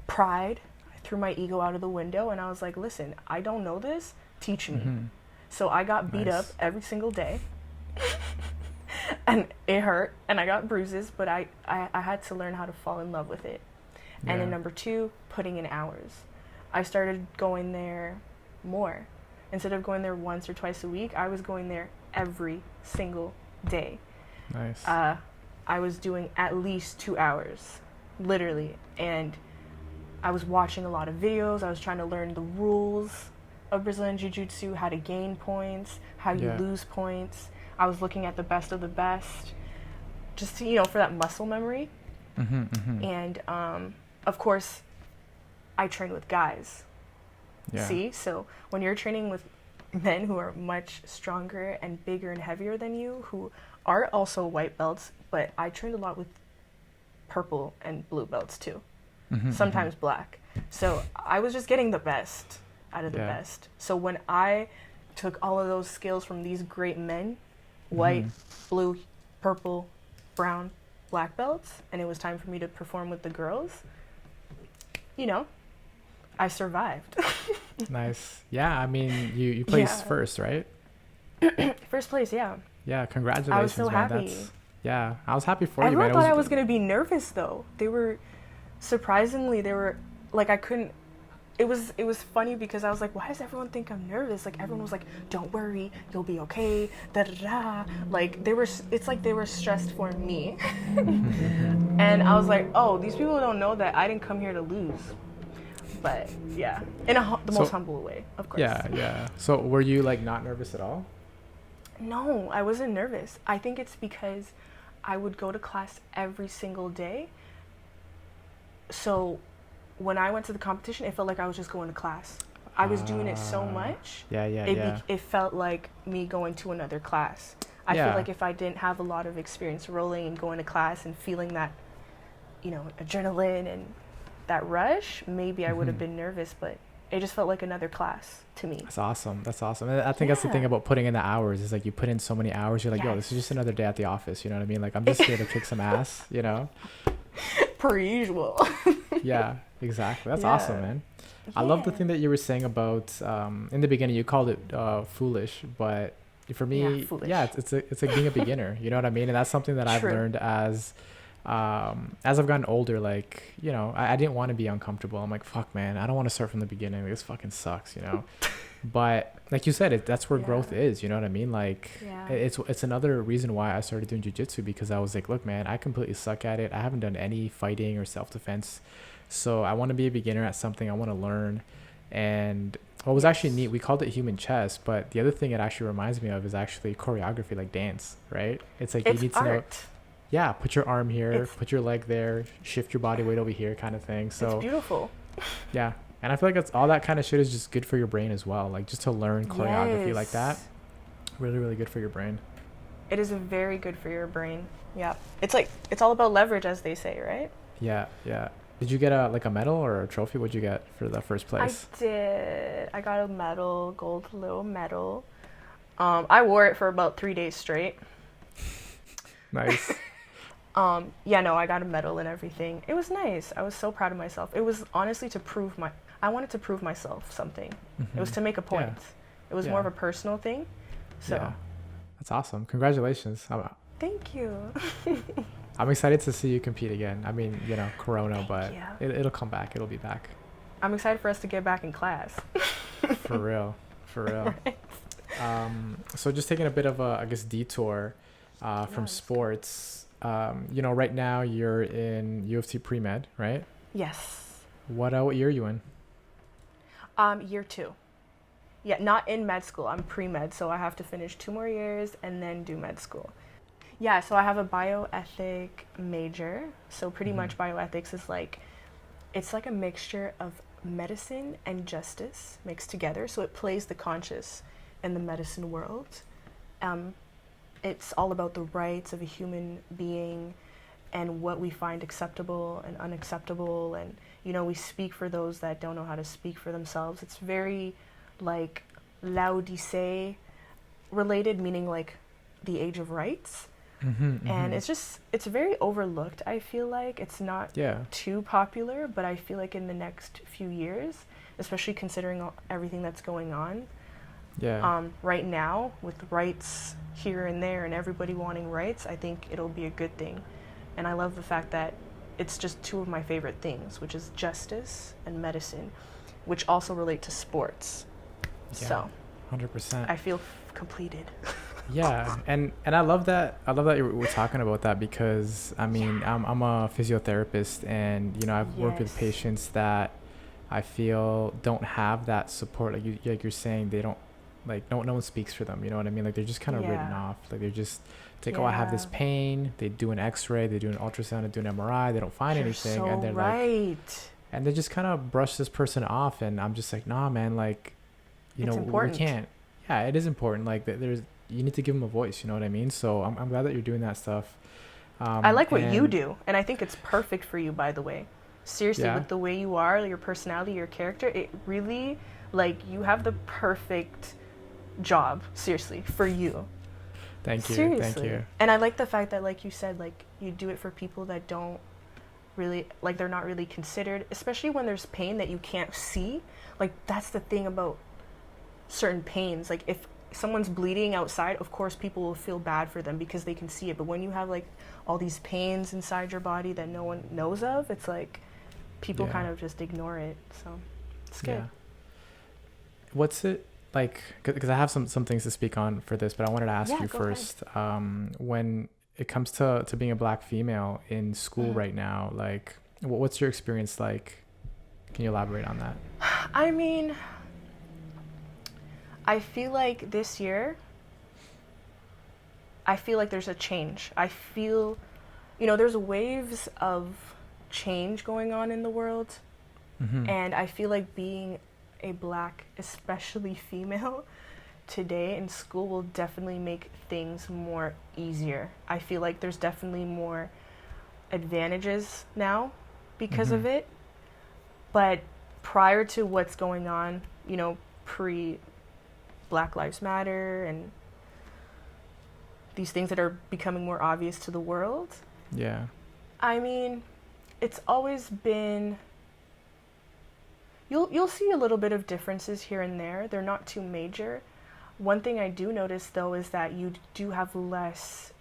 Speaker 3: pride, I threw my ego out of the window, and I was like, listen, I don't know this, teach me. So I got beat up every single day. And it hurt, and I got bruises, but I had to learn how to fall in love with it. And then number two, putting in hours. I started going there more. Instead of going there once or twice a week, I was going there every single day.
Speaker 2: Nice.
Speaker 3: I was doing at least 2 hours, literally. And I was watching a lot of videos. I was trying to learn the rules of Brazilian Jiu-Jitsu, how to gain points, how you lose points. I was looking at the best of the best, just to, for that muscle memory. And of course, I train with guys. See? So when you're training with men who are much stronger and bigger and heavier than you, who are also white belts, but I trained a lot with purple and blue belts too. Sometimes black. So I was just getting the best out of the best. So when I took all of those skills from these great men, white, blue, purple, brown, black belts, and it was time for me to perform with the girls, I survived.
Speaker 2: Nice. Yeah, I mean, you placed first, right?
Speaker 3: First place, yeah.
Speaker 2: Yeah, congratulations.
Speaker 3: I was so happy.
Speaker 2: I was happy for you, man.
Speaker 3: Everyone thought I was going to be nervous, though. Surprisingly, like, I couldn't, it was funny because I was like, why does everyone think I'm nervous? Like, everyone was like, don't worry, you'll be okay, da-da-da. Like, it's like they were stressed for me. And I was like, oh, these people don't know that I didn't come here to lose. But, yeah, in the most humble way, of course.
Speaker 2: Yeah. So, were you, like, not nervous at all?
Speaker 3: No, I wasn't nervous. I think it's because I would go to class every single day. So when I went to the competition, it felt like I was just going to class. I was doing it so much. It felt like me going to another class. I feel like if I didn't have a lot of experience rolling and going to class and feeling that, you know, adrenaline and that rush, maybe I would have been nervous, but it just felt like another class to me.
Speaker 2: That's awesome. And I think that's the thing about putting in the hours is like you put in so many hours. You're like, yo, this is just another day at the office. You know what I mean? Like I'm just here to kick some ass, you know?
Speaker 3: Per usual.
Speaker 2: Yeah, exactly. That's awesome, man. I love the thing that you were saying about in the beginning. You called it foolish, but for me, it's like being a beginner. You know what I mean? And that's something that I've learned as I've gotten older. Like, you know, I didn't want to be uncomfortable. I'm like, fuck, man, I don't want to start from the beginning. This fucking sucks, you know. But like you said, that's where growth is. You know what I mean? Like, it's another reason why I started doing jiu-jitsu, because I was like, look, man, I completely suck at it. I haven't done any fighting or self-defense. So I want to be a beginner at something. I want to learn. And what was actually neat, we called it human chess, but the other thing it actually reminds me of is actually choreography, like dance, right? It's like you need to know, put your arm here, put your leg there, shift your body weight over here, kind of thing. So
Speaker 3: it's beautiful.
Speaker 2: Yeah. And I feel like it's all that kind of shit is just good for your brain as well. Like just to learn choreography like that, really, really good for your brain.
Speaker 3: It is very good for your brain. Yeah. It's like, it's all about leverage, as they say, right?
Speaker 2: Yeah. Did you get a medal or a trophy? What'd you get for the first place?
Speaker 3: I did. I got a medal, gold little medal. I wore it for about 3 days straight.
Speaker 2: Nice.
Speaker 3: I got a medal and everything. It was nice. I was so proud of myself. It was honestly I wanted to prove myself something. It was to make a point. It was more of a personal thing. So
Speaker 2: that's awesome. Congratulations.
Speaker 3: Thank you.
Speaker 2: I'm excited to see you compete again. I mean, you know, Corona, but it'll come back. It'll be back.
Speaker 3: I'm excited for us to get back in class.
Speaker 2: For real. Right. So just taking a bit of a, I guess, detour from sports. You know, right now you're in UFC pre-med, right?
Speaker 3: Yes.
Speaker 2: What year are you in?
Speaker 3: Year 2. Yeah, not in med school. I'm pre-med, so I have to finish 2 more years and then do med school. Yeah, so I have a bioethic major. So pretty much bioethics is like, it's like a mixture of medicine and justice mixed together. So it plays the conscious in the medicine world. It's all about the rights of a human being and what we find acceptable and unacceptable. And, you know, we speak for those that don't know how to speak for themselves. It's very like Laodicea related, meaning like the age of rights. And it's very overlooked. I feel like it's not too popular, but I feel like in the next few years, especially considering everything that's going on right now with rights here and there and everybody wanting rights, I think it'll be a good thing. And I love the fact that it's just 2 of my favorite things, which is justice and medicine, which also relate to sports. So 100%. I feel completed.
Speaker 2: Yeah, and I love that we're talking about that, because I mean I'm a physiotherapist, and you know I've worked with patients that I feel don't have that support, like you're saying, they don't, like no one speaks for them, you know what I mean, like they're just kind of written off, like they're just like, oh, I have this pain, they do an x-ray, they do an ultrasound, they do an MRI, they don't find anything, and they're like, and they just kind of brush this person off, and I'm just like, nah man, like, you know, we can't. Yeah, it is important, like you need to give them a voice, you know what I mean? So I'm glad that you're doing that stuff.
Speaker 3: I like what you do, and I think it's perfect for you, by the way. Seriously, with the way you are, your personality, your character, it really, like, you have the perfect job, seriously, for you.
Speaker 2: Thank you.
Speaker 3: Seriously.
Speaker 2: Thank you.
Speaker 3: And I like the fact that, like you said, like, you do it for people that don't really, like, they're not really considered, especially when there's pain that you can't see. Like, that's the thing about certain pains. Like, if someone's bleeding outside, of course people will feel bad for them because they can see it, but when you have like all these pains inside your body that no one knows of, it's like people kind of just ignore it. So it's good.
Speaker 2: What's it like, because I have some things to speak on for this, but I wanted to ask you first, when it comes to being a Black female in school right now, like what's your experience like? Can you elaborate on that?
Speaker 3: I mean, I feel like this year, I feel like there's a change. I feel, you know, there's waves of change going on in the world.
Speaker 2: Mm-hmm.
Speaker 3: And I feel like being a Black, especially female, today in school will definitely make things more easier. I feel like there's definitely more advantages now because of it. But prior to what's going on, you know, pre Black Lives Matter and these things that are becoming more obvious to the world.
Speaker 2: Yeah.
Speaker 3: I mean, it's always been, you'll see a little bit of differences here and there. They're not too major. One thing I do notice though is that you do have less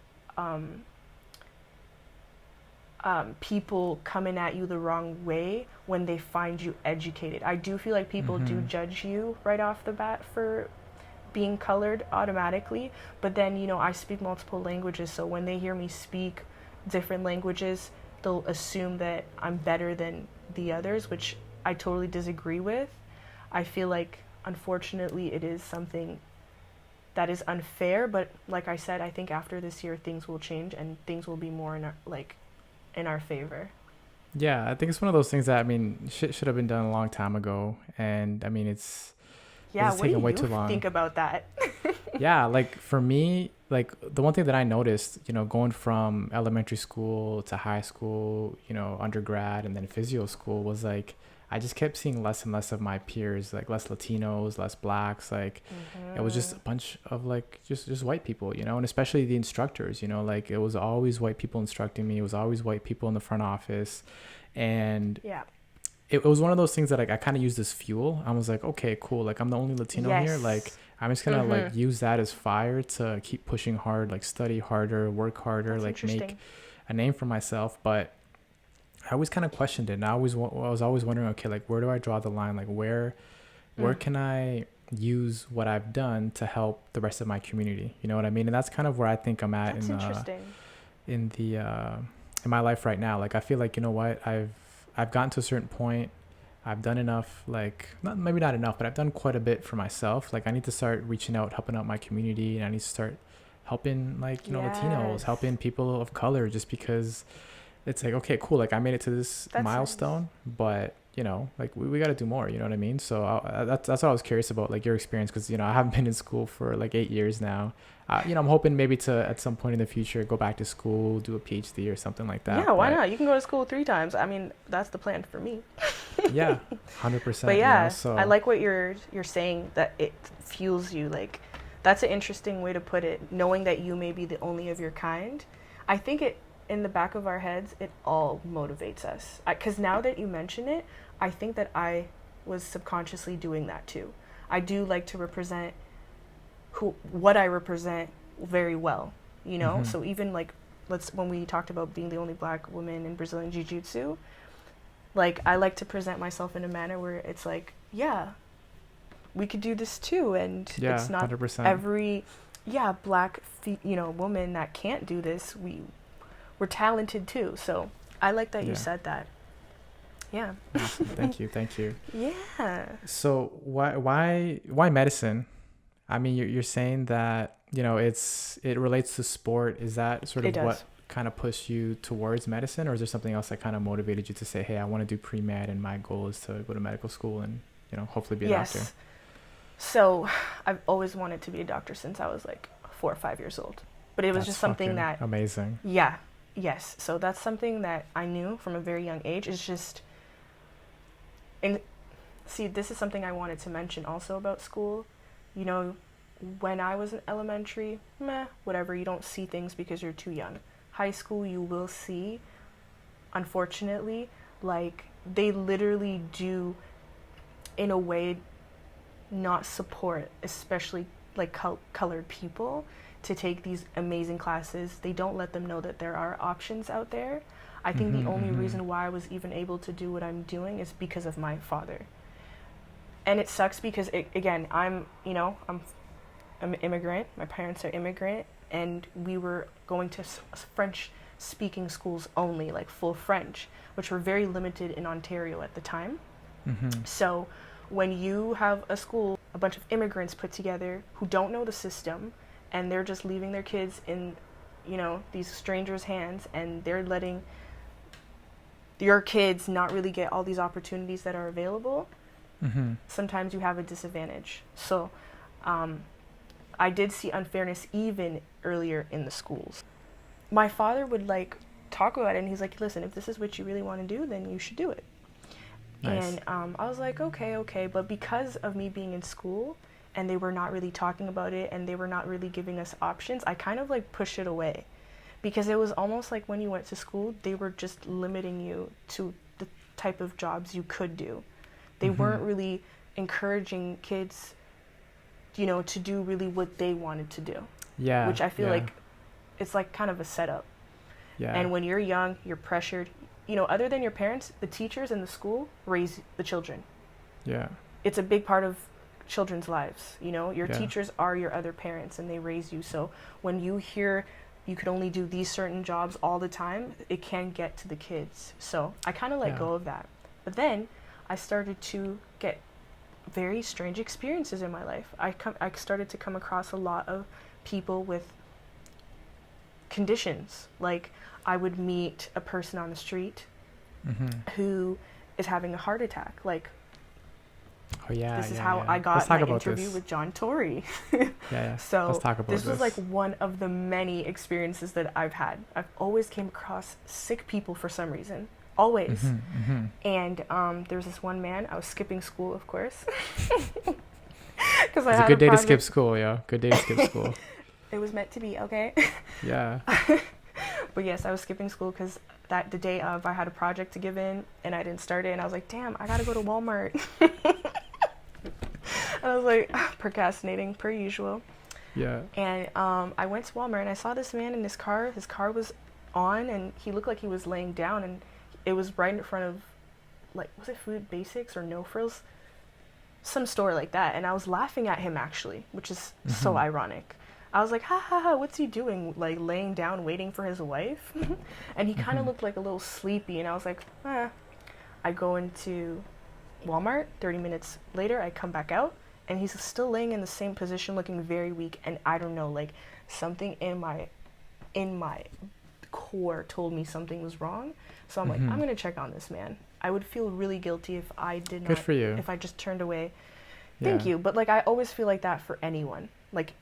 Speaker 3: people coming at you the wrong way when they find you educated. I do feel like people do judge you right off the bat for being colored automatically, but then, you know, I speak multiple languages, so when they hear me speak different languages, they'll assume that I'm better than the others, which I totally disagree with. I feel like, unfortunately, it is something that is unfair, but like I said, I think after this year, things will change and things will be more in our favor.
Speaker 2: Yeah, I think it's one of those things that, I mean, shit should have been done a long time ago, and I mean, it's
Speaker 3: what do
Speaker 2: way
Speaker 3: you
Speaker 2: too long.
Speaker 3: think about that?
Speaker 2: Yeah, like for me, like the one thing that I noticed, you know, going from elementary school to high school, you know, undergrad and then physio school was like, I just kept seeing less and less of my peers, like less Latinos, less Blacks, like it was just a bunch of like just white people, you know, and especially the instructors, you know, like it was always white people instructing me. It was always white people in the front office. And
Speaker 3: yeah,
Speaker 2: it was one of those things that like I kind of used as fuel. I was like, okay, cool. Like I'm the only Latino here. Like I'm just gonna like use that as fire to keep pushing hard, like study harder, work harder, like make a name for myself. But I always kind of questioned it, and I was always wondering, okay, like where do I draw the line? Like where can I use what I've done to help the rest of my community? You know what I mean? And that's kind of where I think I'm at in my life right now. Like I feel like, you know what, I've gotten to a certain point. I've done enough, like maybe not enough, but I've done quite a bit for myself. Like I need to start reaching out, helping out my community, and I need to start helping, like, you know, Latinos, helping people of color, just because it's like, okay, cool. Like I made it to this milestone, but you know, like we got to do more, you know what I mean? So that's what I was curious about, like your experience. Cause you know, I haven't been in school for like 8 years now. You know, I'm hoping maybe to, at some point in the future, go back to school, do a PhD or something like that.
Speaker 3: Yeah, why not? You can go to school 3 times. I mean, that's the plan for me.
Speaker 2: Yeah, 100%.
Speaker 3: But yeah,
Speaker 2: you know, so.
Speaker 3: I like what you're saying, that it fuels you. Like, that's an interesting way to put it, knowing that you may be the only of your kind. I think it, in the back of our heads, it all motivates us. Because now that you mention it, I think that I was subconsciously doing that too. I do like to represent what I represent very well, you know? So even like, when we talked about being the only Black woman in Brazilian Jiu-Jitsu, like I like to present myself in a manner where it's like, yeah, we could do this too. And it's not
Speaker 2: 100%.
Speaker 3: every, Black, woman that can't do this. We're talented too. So I like that you said that. Yeah.
Speaker 2: Awesome. Thank you.
Speaker 3: Yeah.
Speaker 2: So why medicine? I mean, you're saying that, you know, it relates to sport. Is that sort of what kind of pushed you towards medicine, or is there something else that kind of motivated you to say, hey, I want to do pre-med and my goal is to go to medical school and, you know, hopefully be a doctor?
Speaker 3: So I've always wanted to be a doctor since I was like 4 or 5 years old, but it was just something that
Speaker 2: amazing.
Speaker 3: Yeah. Yes. So that's something that I knew from a very young age. It's just, and see, this is something I wanted to mention also about school. You know, when I was in elementary, whatever, you don't see things because you're too young. High school, you will see, unfortunately, like they literally do, in a way, not support, especially like colored people, to take these amazing classes. They don't let them know that there are options out there. I think the only reason why I was even able to do what I'm doing is because of my father. And it sucks because, I'm an immigrant. My parents are immigrant, and we were going to French-speaking schools only, like full French, which were very limited in Ontario at the time. So when you have a school, a bunch of immigrants put together who don't know the system, and they're just leaving their kids in, you know, these strangers' hands, and they're letting your kids not really get all these opportunities that are available, sometimes you have a disadvantage. So I did see unfairness even earlier in the schools. My father would like talk about it, and he's like, listen, if this is what you really want to do, then you should do it. Nice. And I was like, okay. But because of me being in school and they were not really talking about it and they were not really giving us options, I kind of like pushed it away. Because it was almost like when you went to school, they were just limiting you to the type of jobs you could do. They weren't really encouraging kids, you know, to do really what they wanted to do.
Speaker 2: Yeah.
Speaker 3: Which I feel like it's like kind of a setup.
Speaker 2: Yeah.
Speaker 3: And when you're young, you're pressured. You know, other than your parents, the teachers in the school raise the children.
Speaker 2: Yeah.
Speaker 3: It's a big part of children's lives. You know, your teachers are your other parents and they raise you. So when you hear you could only do these certain jobs all the time, it can get to the kids. So I kind of let go of that. But then I started to get very strange experiences in my life. I started to come across a lot of people with conditions. Like I would meet a person on the street who is having a heart attack. Like, this is how I got my interview with John Tory. So
Speaker 2: let's talk about
Speaker 3: this was like one of the many experiences that I've had. I've always came across sick people for some reason. Always. And there was this one man, I was skipping school, of course.
Speaker 2: It's a good day to skip school, Good day to skip school.
Speaker 3: It was meant to be, okay?
Speaker 2: Yeah.
Speaker 3: But yes, I was skipping school because the day of I had a project to give in and I didn't start it, and I was like, damn, I gotta go to Walmart. And I was like, procrastinating per usual.
Speaker 2: Yeah.
Speaker 3: And I went to Walmart and I saw this man in his car. His car was on and he looked like he was laying down, and it was right in front of, like, was it Food Basics or No Frills? Some store like that. And I was laughing at him actually, which is so ironic. I was like, ha ha ha, what's he doing? Like laying down waiting for his wife? And he kind of looked like a little sleepy, and I was like, I go into Walmart. 30 minutes later, I come back out, and he's still laying in the same position, looking very weak. And I don't know, like something in my core told me something was wrong. So I'm like, I'm gonna check on this man. I would feel really guilty if I did not.
Speaker 2: Good for you.
Speaker 3: If I just turned away. Thank you, but like I always feel like that for anyone, like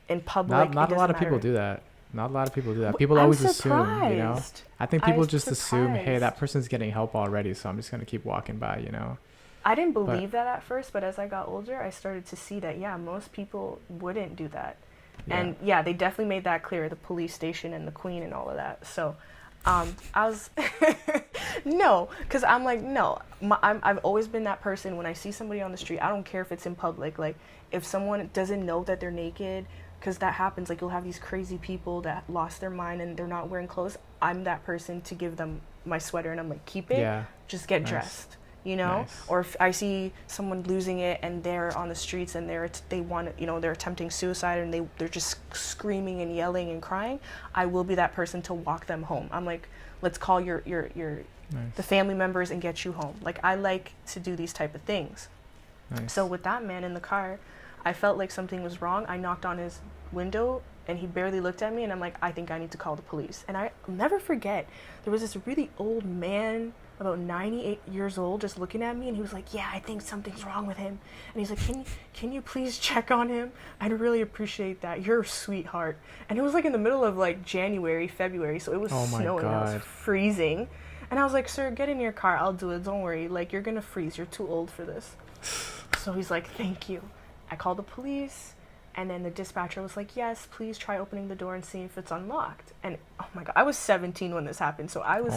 Speaker 3: in public.
Speaker 2: Not a lot of people do that. Not a lot of people do that. People always assume, you know. I think people just assume, hey, that person's getting help already, so I'm just gonna keep walking by, you know.
Speaker 3: I didn't believe that at first, but as I got older, I started to see that, most people wouldn't do that. And they definitely made that clear, the police station and the Queen and all of that. So I was, no, because I'm like, no, I've always been that person. When I see somebody on the street, I don't care if it's in public. Like, if someone doesn't know that they're naked, because that happens, like, you'll have these crazy people that lost their mind and they're not wearing clothes. I'm that person to give them my sweater and I'm like, keep it, just get dressed. You know, or if I see someone losing it and they're on the streets and they're attempting suicide and they're just screaming and yelling and crying, I will be that person to walk them home. I'm like, let's call your the family members and get you home. Like, I like to do these type of things. So with that man in the car, I felt like something was wrong. I knocked on his window and he barely looked at me, and I'm like, I think I need to call the police. And I'll never forget, there was this really old man, about 98 years old, just looking at me, and he was like, I think something's wrong with him. And he's like, can you please check on him? I'd really appreciate that. You're a sweetheart. And it was like in the middle of like January, February, so it was snowing and I was freezing. And I was like, sir, get in your car, I'll do it, don't worry, like, you're gonna freeze, you're too old for this. So he's like, thank you. I called the police, and then the dispatcher was like, yes, please try opening the door and see if it's unlocked. And oh my god, I was 17 when this happened, so I was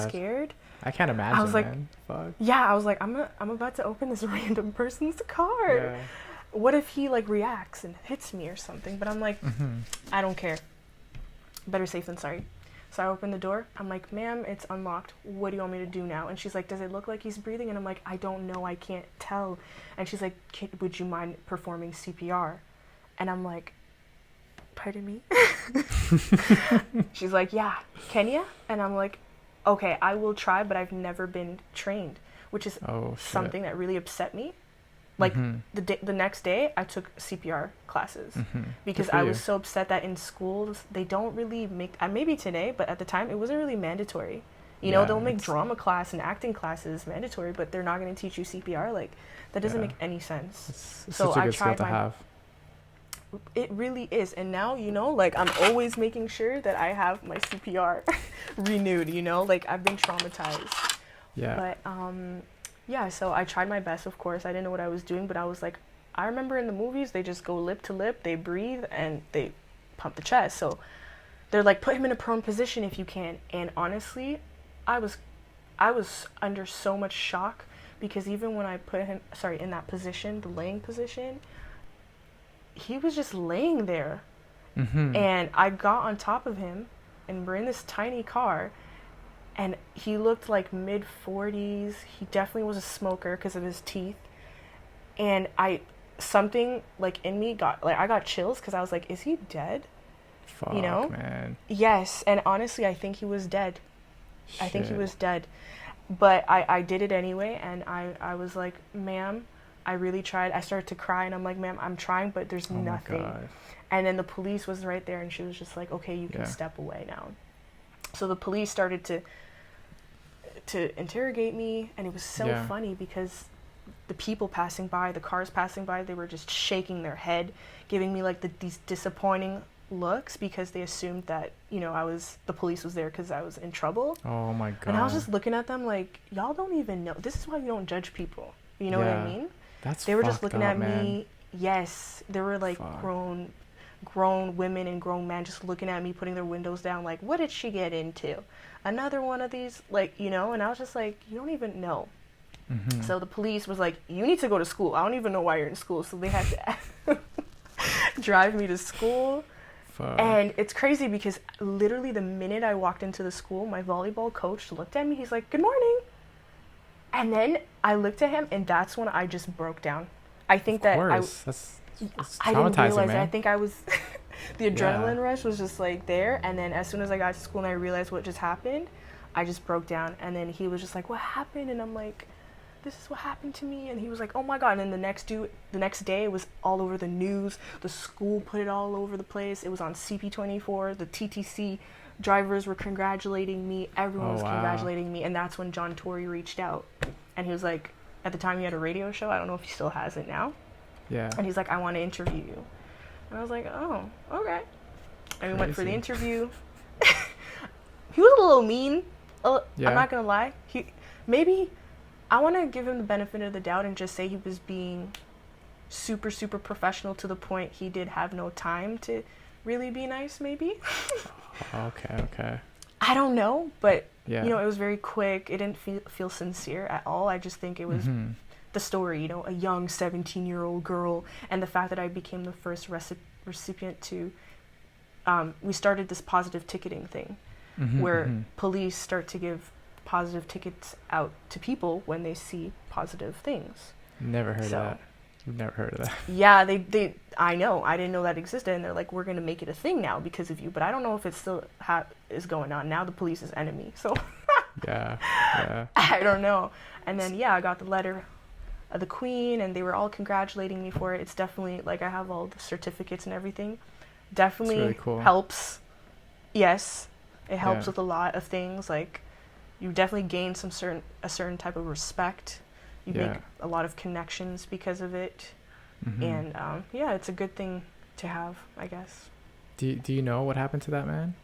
Speaker 3: scared.
Speaker 2: I can't imagine.
Speaker 3: I was like,
Speaker 2: man. Fuck.
Speaker 3: Yeah, I was like, I'm about to open this random person's car. Yeah. What if he like reacts and hits me or something? But I'm like, I don't care. Better safe than sorry. So I opened the door. I'm like, ma'am, it's unlocked. What do you want me to do now? And she's like, does it look like he's breathing? And I'm like, I don't know. I can't tell. And she's like, would you mind performing CPR? And I'm like, pardon me? She's like, yeah, can you? And I'm like, okay, I will try, but I've never been trained, which is something that really upset me. Like, the next day, I took CPR classes because I was so upset that in schools, they don't really make, maybe today, but at the time, it wasn't really mandatory. You know,
Speaker 2: Yeah,
Speaker 3: they'll make
Speaker 2: it's-
Speaker 3: drama class and acting classes mandatory, but they're not going to teach you CPR. Like, that doesn't
Speaker 2: Yeah.
Speaker 3: make any sense.
Speaker 2: It's
Speaker 3: So
Speaker 2: such a
Speaker 3: I
Speaker 2: good skill
Speaker 3: tried
Speaker 2: to
Speaker 3: my
Speaker 2: have.
Speaker 3: It really is. And now, you know, like, I'm always making sure that I have my CPR renewed, you know? Like, I've been traumatized.
Speaker 2: Yeah.
Speaker 3: But, yeah, so I tried my best, of course. I didn't know what I was doing, but I was like, I remember in the movies, they just go lip to lip, they breathe, and they pump the chest. So they're like, put him in a prone position if you can. And honestly, I was under so much shock, because even when I put him, in that position, the laying position, he was just laying there.
Speaker 2: Mm-hmm.
Speaker 3: And I got on top of him, and we're in this tiny car, and he looked like mid-40s. He definitely was a smoker because of his teeth. And something like in me I got chills, because I was like, is he dead?
Speaker 2: Fuck,
Speaker 3: You know?
Speaker 2: man.
Speaker 3: Yes, and honestly, I think he was dead. I think he
Speaker 2: Shit.
Speaker 3: was dead. But I did it anyway, and I was like, ma'am, I really tried. I started to cry, and I'm like, ma'am, I'm trying, but there's
Speaker 2: Oh my
Speaker 3: nothing.
Speaker 2: God.
Speaker 3: And then the police was right there, and she was just like, okay, you can
Speaker 2: Yeah.
Speaker 3: step away now. So the police started to interrogate me, and it was so
Speaker 2: Yeah.
Speaker 3: funny, because the people passing by, the cars passing by, they were just shaking their head, giving me like these disappointing looks, because they assumed that, you know, the police was there because I was in trouble.
Speaker 2: Oh my God.
Speaker 3: And I was just looking at them like, y'all don't even know. This is why you don't judge people. You know what I
Speaker 2: Yeah.
Speaker 3: mean?
Speaker 2: That's
Speaker 3: They were just
Speaker 2: fucked
Speaker 3: looking
Speaker 2: up,
Speaker 3: at
Speaker 2: man.
Speaker 3: me. Yes, they were like
Speaker 2: Fuck.
Speaker 3: grown women and grown men just looking at me, putting their windows down, like, what did she get into? Another one of these, like, you know? And I was just like, you don't even know.
Speaker 2: Mm-hmm.
Speaker 3: So the police was like, you need to go to school. I don't even know why you're in school. So they had to drive me to school.
Speaker 2: Fuck.
Speaker 3: And it's crazy, because literally the minute I walked into the school, my volleyball coach looked at me. He's like, good morning. And then I looked at him, and that's when I just broke down. I think
Speaker 2: Of
Speaker 3: that
Speaker 2: course. That's
Speaker 3: I didn't
Speaker 2: traumatizing,
Speaker 3: realize it.
Speaker 2: man.
Speaker 3: I think I was the adrenaline
Speaker 2: Yeah.
Speaker 3: rush was just like there, and then as soon as I got to school and I realized what just happened, I just broke down. And then he was just like, what happened? And I'm like, this is what happened to me. And he was like, oh my God. And then the next day it was all over the news. The school put it all over the place. It was on CP24. The TTC drivers were congratulating me. Everyone was
Speaker 2: wow.
Speaker 3: congratulating me. And that's when John Tory reached out, and he was like, at the time he had a radio show. I don't know if he still has it now.
Speaker 2: Yeah.
Speaker 3: And he's like, I want to interview you. And I was like, oh, okay. And we went for the
Speaker 2: Crazy.
Speaker 3: interview. He was a little mean.
Speaker 2: Yeah.
Speaker 3: I'm not going to lie. I want to give him the benefit of the doubt and just say he was being super, super professional, to the point he did have no time to really be nice, maybe.
Speaker 2: Okay.
Speaker 3: I don't know, but,
Speaker 2: Yeah.
Speaker 3: you know, it was very quick. It didn't feel sincere at all. I just think it was
Speaker 2: Mm-hmm.
Speaker 3: the story, you know, a young 17-year-old girl, and the fact that I became the first recipient to, we started this positive ticketing thing,
Speaker 2: Mm-hmm.
Speaker 3: where
Speaker 2: Mm-hmm.
Speaker 3: police start to give positive tickets out to people when they see positive things.
Speaker 2: Never heard
Speaker 3: So-
Speaker 2: of that. I've never heard of that.
Speaker 3: Yeah, they I know, I didn't know that existed, and they're like, we're going to make it a thing now because of you, but I don't know if it still is going on. Now the police is enemy, so
Speaker 2: Yeah. Yeah.
Speaker 3: I don't know. And then, yeah, I got the letter of the Queen, and they were all congratulating me for it. It's definitely, like, I have all the certificates and everything. Definitely
Speaker 2: really cool.
Speaker 3: helps. Yes, it helps
Speaker 2: Yeah.
Speaker 3: with a lot of things. Like, you definitely gain a certain type of respect. You
Speaker 2: Yeah.
Speaker 3: make a lot of connections because of it.
Speaker 2: Mm-hmm.
Speaker 3: And, yeah, it's a good thing to have, I guess.
Speaker 2: Do you know what happened to that man,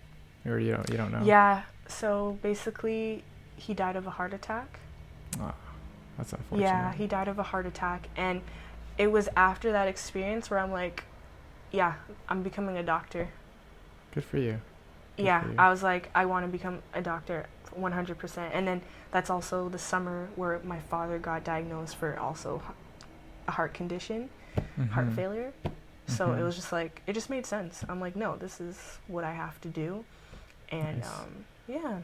Speaker 2: or you don't know?
Speaker 3: Yeah, so basically, he died of a heart attack.
Speaker 2: Oh, that's unfortunate.
Speaker 3: Yeah, he died of a heart attack, and it was after that experience where I'm like, yeah, I'm becoming a doctor.
Speaker 2: Good for you. Good
Speaker 3: Yeah,
Speaker 2: for you.
Speaker 3: I was like, I want to become a doctor 100%. And then that's also the summer where my father got diagnosed for also a heart condition, heart
Speaker 2: Mhm.
Speaker 3: failure. So it
Speaker 2: Mhm.
Speaker 3: was just like, it just made sense. I'm like, no, this is what I have to do. And
Speaker 2: Nice.
Speaker 3: yeah,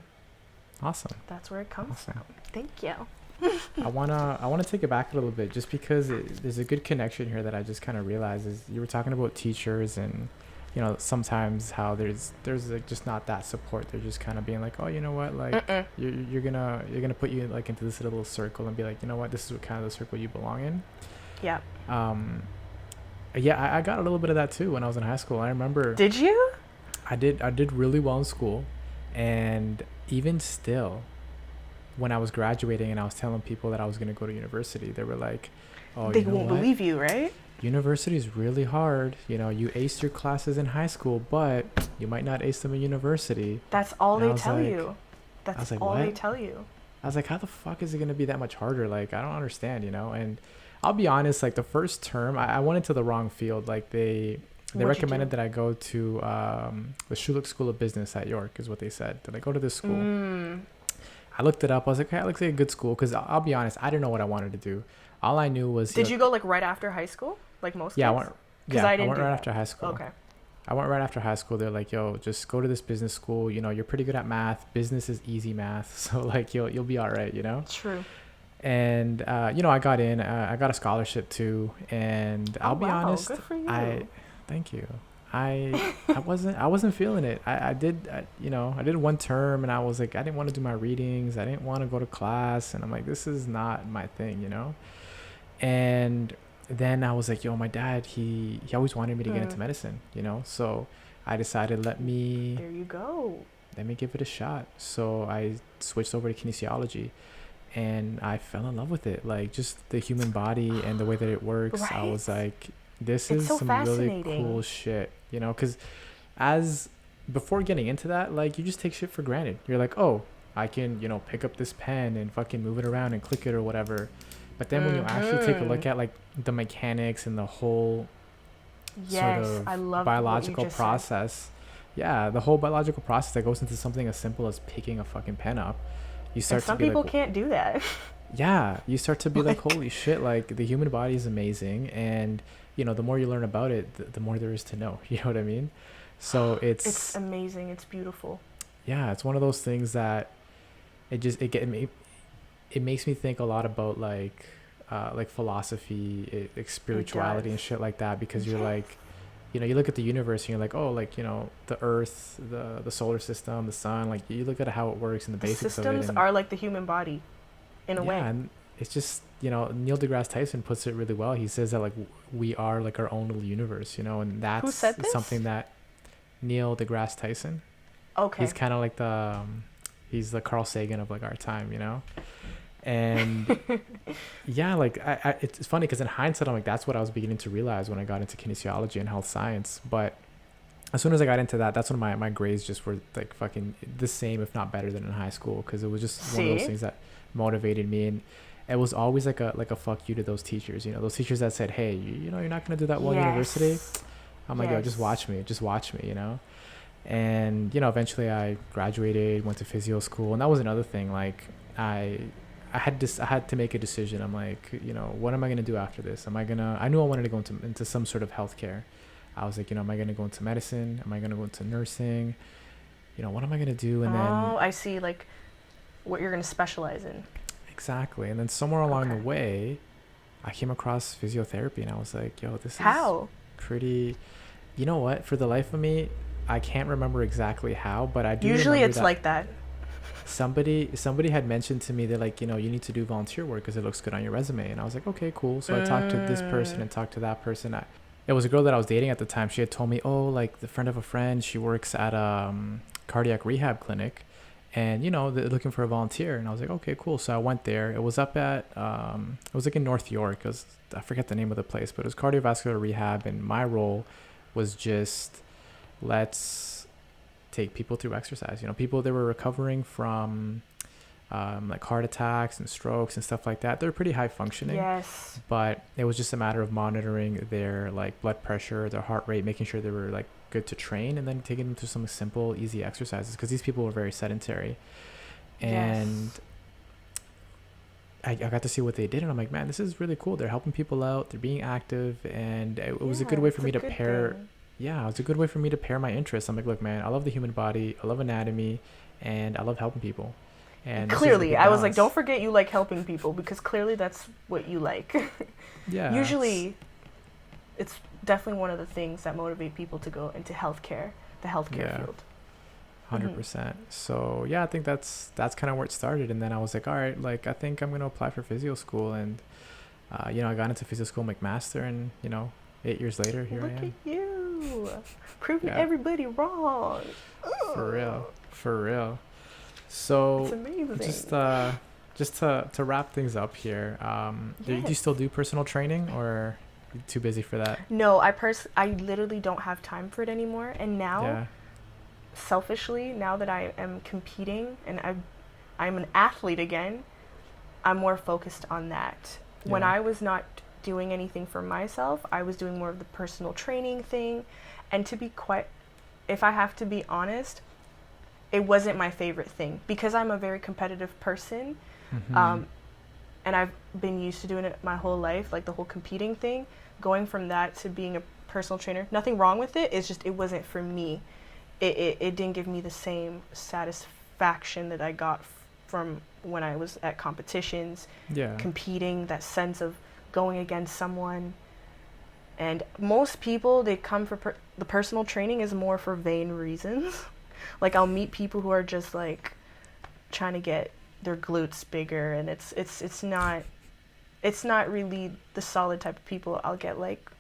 Speaker 2: Awesome.
Speaker 3: that's where it comes
Speaker 2: Awesome.
Speaker 3: from. Thank you.
Speaker 2: I wanna take it back a little bit, just because there's a good connection here that I just kind of realized is you were talking about teachers, and you know, sometimes how there's like just not that support. They're just kind of being like, oh, you know what, like
Speaker 3: Mm-mm.
Speaker 2: you're gonna put you like into this little circle and be like, you know what, this is what kind of the circle you belong in.
Speaker 3: Yeah.
Speaker 2: Yeah, I got a little bit of that too when I was in high school. I remember
Speaker 3: Did you?
Speaker 2: I did really well in school, and even still, when I was graduating and I was telling people that I was going to go to university, they were like, oh,
Speaker 3: They
Speaker 2: you know
Speaker 3: won't
Speaker 2: what?
Speaker 3: believe you, right?
Speaker 2: University is really hard. You know, you aced your classes in high school, but you might not ace them in university.
Speaker 3: That's all
Speaker 2: And I
Speaker 3: they
Speaker 2: was
Speaker 3: tell
Speaker 2: like-
Speaker 3: you. That's
Speaker 2: was like,
Speaker 3: all they
Speaker 2: what?
Speaker 3: tell you.
Speaker 2: I was like, how the fuck is it going to be that much harder? Like, I don't understand, you know? And I'll be honest, like the first term, I went into the wrong field. Like they
Speaker 3: What'd you
Speaker 2: recommended
Speaker 3: do?
Speaker 2: that I go to the Schulich School of Business at York is what they said. That I go to this school. I looked it up. I was like, hey, it looks like a good school. Because I'll be honest, I didn't know what I wanted to do. All I knew was...
Speaker 3: Did you go like right after high school? Like most
Speaker 2: Yeah,
Speaker 3: kids?
Speaker 2: I
Speaker 3: didn't
Speaker 2: went
Speaker 3: do
Speaker 2: right
Speaker 3: that.
Speaker 2: after high school.
Speaker 3: Okay.
Speaker 2: I went right after high school. They're like, yo, just go to this business school. You know, you're pretty good at math. Business is easy math. So like, you'll be all right, you know?
Speaker 3: True.
Speaker 2: And, you know, I got in, I got a scholarship too. And I'll be honest,
Speaker 3: Good for you.
Speaker 2: thank you. I wasn't feeling it. I did one term and I was like, I didn't want to do my readings. I didn't want to go to class. And I'm like, this is not my thing, you know? And then I was like, yo, my dad, he always wanted me to get into medicine, you know? So I decided,
Speaker 3: There you go.
Speaker 2: let me give it a shot. So I switched over to kinesiology and I fell in love with it. Like just the human body and the way that it works.
Speaker 3: Right?
Speaker 2: I was like, this
Speaker 3: It's
Speaker 2: is
Speaker 3: so
Speaker 2: some really
Speaker 3: fascinating.
Speaker 2: cool shit, you know? Because before getting into that, like you just take shit for granted. You're like, oh, I can, you know, pick up this pen and fucking move it around and click it or whatever. But then when you actually take a look at like the mechanics and the whole
Speaker 3: Yes,
Speaker 2: sort of
Speaker 3: I love
Speaker 2: biological
Speaker 3: what you just
Speaker 2: process, yeah, the whole biological process that goes into something as simple as picking a fucking pen up, you
Speaker 3: Said.
Speaker 2: start
Speaker 3: And some
Speaker 2: to be
Speaker 3: people
Speaker 2: like,
Speaker 3: can't do that.
Speaker 2: yeah, you start to be like, holy shit, like the human body is amazing. And, you know, the more you learn about it, the more there is to know. You know what I mean? So
Speaker 3: It's amazing. It's beautiful.
Speaker 2: yeah, it's one of those things that it makes me think a lot about like philosophy, like spirituality and
Speaker 3: does.
Speaker 2: shit like that, because you're like, you know, you look at the universe and you're like, oh, like, you know, the earth, the solar system, the sun, like you look at how it works and the
Speaker 3: The
Speaker 2: basics of it.
Speaker 3: systems
Speaker 2: And,
Speaker 3: are like the human body, in a way.
Speaker 2: and it's just, you know, Neil deGrasse Tyson puts it really well. He says that like we are like our own little universe, you know, and that's
Speaker 3: said this?
Speaker 2: something that Neil deGrasse Tyson,
Speaker 3: Okay.
Speaker 2: he's kind of like he's the Carl Sagan of like our time, you know. And yeah, like it's funny because in hindsight, I'm like, that's what I was beginning to realize when I got into kinesiology and health science. But as soon as I got into that, that's when my grades just were like fucking the same, if not better than in high school, because it was just one of those things that motivated me. And it was always like a fuck you to those teachers, you know, those teachers that said, hey, you know, you're not going to do that well in university. I'm like, yo, just watch me, you know. And, you know, eventually I graduated, went to physio school. And that was another thing. Like I had to make a decision. I'm like, you know, what am I going to do after this? I knew I wanted to go into some sort of healthcare. I was like, you know, am I going to go into medicine? Am I going to go into nursing? You know, what am I going to do? And then
Speaker 3: I see, like what you're going to specialize in.
Speaker 2: Exactly. And then somewhere along the way, I came across physiotherapy and I was like, yo, this
Speaker 3: How?
Speaker 2: is pretty, you know what? For the life of me, I can't remember exactly how, but I do
Speaker 3: Usually
Speaker 2: remember
Speaker 3: it's
Speaker 2: that
Speaker 3: like that.
Speaker 2: somebody had mentioned to me that, like, you know, you need to do volunteer work because it looks good on your resume. And I was like, okay, cool. So I talked to this person and talked to that person. It was a girl that I was dating at the time. She had told me, oh, like the friend of a friend, she works at a cardiac rehab clinic and, you know, they're looking for a volunteer. And I was like, okay, cool. So I went there. It was up at, it was like in North York. I forget the name of the place, but it was cardiovascular rehab. And my role was just, let's take people through exercise. You know, people that were recovering from like heart attacks and strokes and stuff like that. They're pretty high functioning.
Speaker 3: Yes.
Speaker 2: But it was just a matter of monitoring their like blood pressure, their heart rate, making sure they were like good to train, and then taking them through some simple, easy exercises because these people were very sedentary. And I got to see what they did, and I'm like, man, this is really cool. They're helping people out. They're being active, and it was a good way for me to pair. Yeah, it's a good way for me to pair my interests. I'm like, look, man, I love the human body, I love anatomy, and I love helping people. And
Speaker 3: clearly, I was like, don't forget you like helping people, because clearly that's what you like.
Speaker 2: Yeah.
Speaker 3: Usually, it's definitely one of the things that motivate people to go into healthcare, the healthcare field.
Speaker 2: 100%. So yeah, I think that's kind of where it started. And then I was like, all right, like I think I'm gonna apply for physio school, and you know, I got into physio school McMaster, and you know, 8 years later, here I am.
Speaker 3: Look at you, proving everybody wrong.
Speaker 2: For real. So
Speaker 3: It's amazing.
Speaker 2: just to wrap things up here, do you still do personal training, or you too busy for that?
Speaker 3: No, I literally don't have time for it anymore. And now,
Speaker 2: Yeah.
Speaker 3: selfishly, now that I am competing and I'm an athlete again, I'm more focused on that. When
Speaker 2: Yeah.
Speaker 3: I was not doing anything for myself, I was doing more of the personal training thing. And to be quite, if I have to be honest, it wasn't my favorite thing because I'm a very competitive person.
Speaker 2: Mhm.
Speaker 3: And I've been used to doing it my whole life, like the whole competing thing. Going from that to being a personal trainer, nothing wrong with it. It's just it wasn't for me. It didn't give me the same satisfaction that I got from when I was at competitions,
Speaker 2: Yeah.
Speaker 3: competing, that sense of going against someone. And most people, they come for the personal training is more for vain reasons. Like I'll meet people who are just like trying to get their glutes bigger, and it's not really the solid type of people I'll get like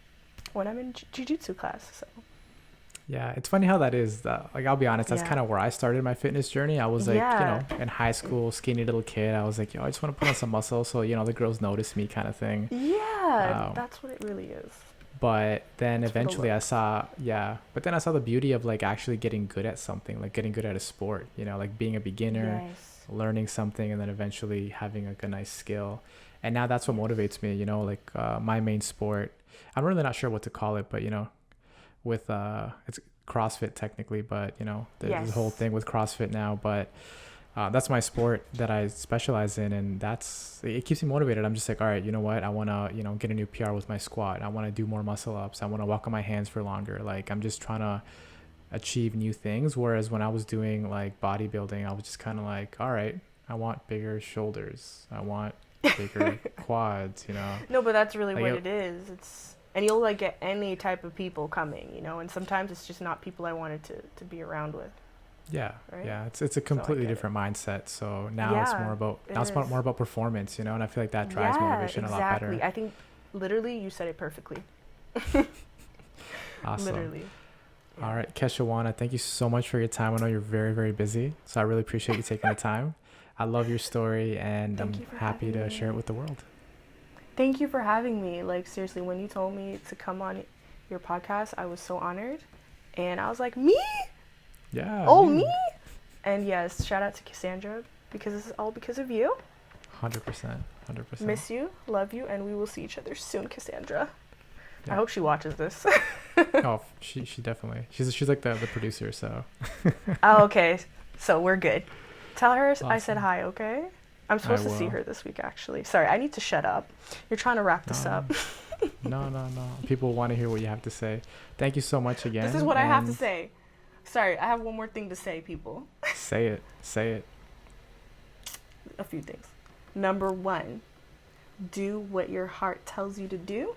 Speaker 3: when I'm in Jujitsu class. So
Speaker 2: Yeah, it's funny how that is. That, like, I'll be honest, that's
Speaker 3: Yeah.
Speaker 2: kind of where I started my fitness journey. I was like,
Speaker 3: Yeah.
Speaker 2: in high school, skinny little kid. I was like, yo, I just want to put on some muscle, so the girls notice me, kind of thing.
Speaker 3: Yeah,
Speaker 2: Um,
Speaker 3: that's what it really is.
Speaker 2: But then
Speaker 3: It's for the
Speaker 2: eventually I
Speaker 3: looks.
Speaker 2: saw, but then I saw the beauty of like actually getting good at something, like getting good at a sport. Like being a beginner,
Speaker 3: Yes.
Speaker 2: learning something, and then eventually having like a nice skill. And now that's what motivates me. Like my main sport. I'm really not sure what to call it, but with it's CrossFit technically, but there's this whole
Speaker 3: Yes.
Speaker 2: thing with CrossFit now. But that's my sport that I specialize in, and it keeps me motivated. I'm just like, all right, you know what? I want to get a new PR with my squat. I want to do more muscle ups. I want to walk on my hands for longer. Like I'm just trying to achieve new things. Whereas when I was doing like bodybuilding, I was just kind of like, all right, I want bigger shoulders. I want bigger quads.
Speaker 3: No, but that's really
Speaker 2: Like
Speaker 3: what
Speaker 2: it-
Speaker 3: it is. And you'll like get any type of people coming, and sometimes it's just not people I wanted to be around with.
Speaker 2: Yeah,
Speaker 3: Right?
Speaker 2: yeah, it's a completely
Speaker 3: get it.
Speaker 2: different mindset. So now it's
Speaker 3: Yeah,
Speaker 2: more about
Speaker 3: it
Speaker 2: now it's
Speaker 3: is.
Speaker 2: more about performance, and I feel like that drives motivation a lot
Speaker 3: exactly.
Speaker 2: better.
Speaker 3: I think literally you said it perfectly.
Speaker 2: Awesome.
Speaker 3: Literally. Yeah.
Speaker 2: All right, Kei-shawonna, thank you so much for your time. I know you're very, very busy, so I really appreciate you taking the time. I love your story, and
Speaker 3: Thank
Speaker 2: I'm
Speaker 3: you for
Speaker 2: happy
Speaker 3: having
Speaker 2: to
Speaker 3: me.
Speaker 2: share it with the world.
Speaker 3: Thank you for having me. Like seriously, when you told me to come on your podcast, I was so honored. And I was like, me?
Speaker 2: Yeah.
Speaker 3: Oh,
Speaker 2: you.
Speaker 3: me? And yes, shout out to Cassandra because this is all because of you.
Speaker 2: 100%. 100%.
Speaker 3: Miss you, love you, and we will see each other soon, Cassandra.
Speaker 2: Yeah.
Speaker 3: I hope she watches this.
Speaker 2: Oh, she definitely. She's like the producer, so.
Speaker 3: Oh, okay. So we're good. Tell her I said
Speaker 2: Awesome.
Speaker 3: hi, okay? I'm supposed to see
Speaker 2: will.
Speaker 3: her this week, actually. Sorry, I need to shut up. You're trying to wrap this up.
Speaker 2: No. People want to hear what you have to say. Thank you so much again.
Speaker 3: This is what I have to
Speaker 2: and
Speaker 3: say. Sorry, I have one more thing to say, people.
Speaker 2: Say it. Say it.
Speaker 3: A few things. Number 1, do what your heart tells you to do,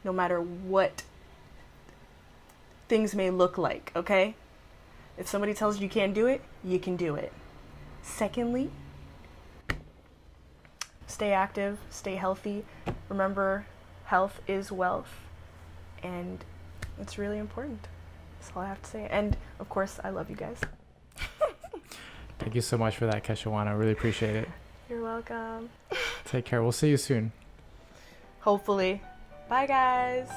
Speaker 3: no matter what things may look like, okay? If somebody tells you can't do it, you can do it. Secondly, stay active, stay healthy. Remember, health is wealth, and it's really important. That's all I have to say. And, of course, I love you guys.
Speaker 2: Thank you so much for that, Kei-shawonna. I really appreciate it.
Speaker 3: You're welcome.
Speaker 2: Take care. We'll see you soon.
Speaker 3: Hopefully. Bye, guys.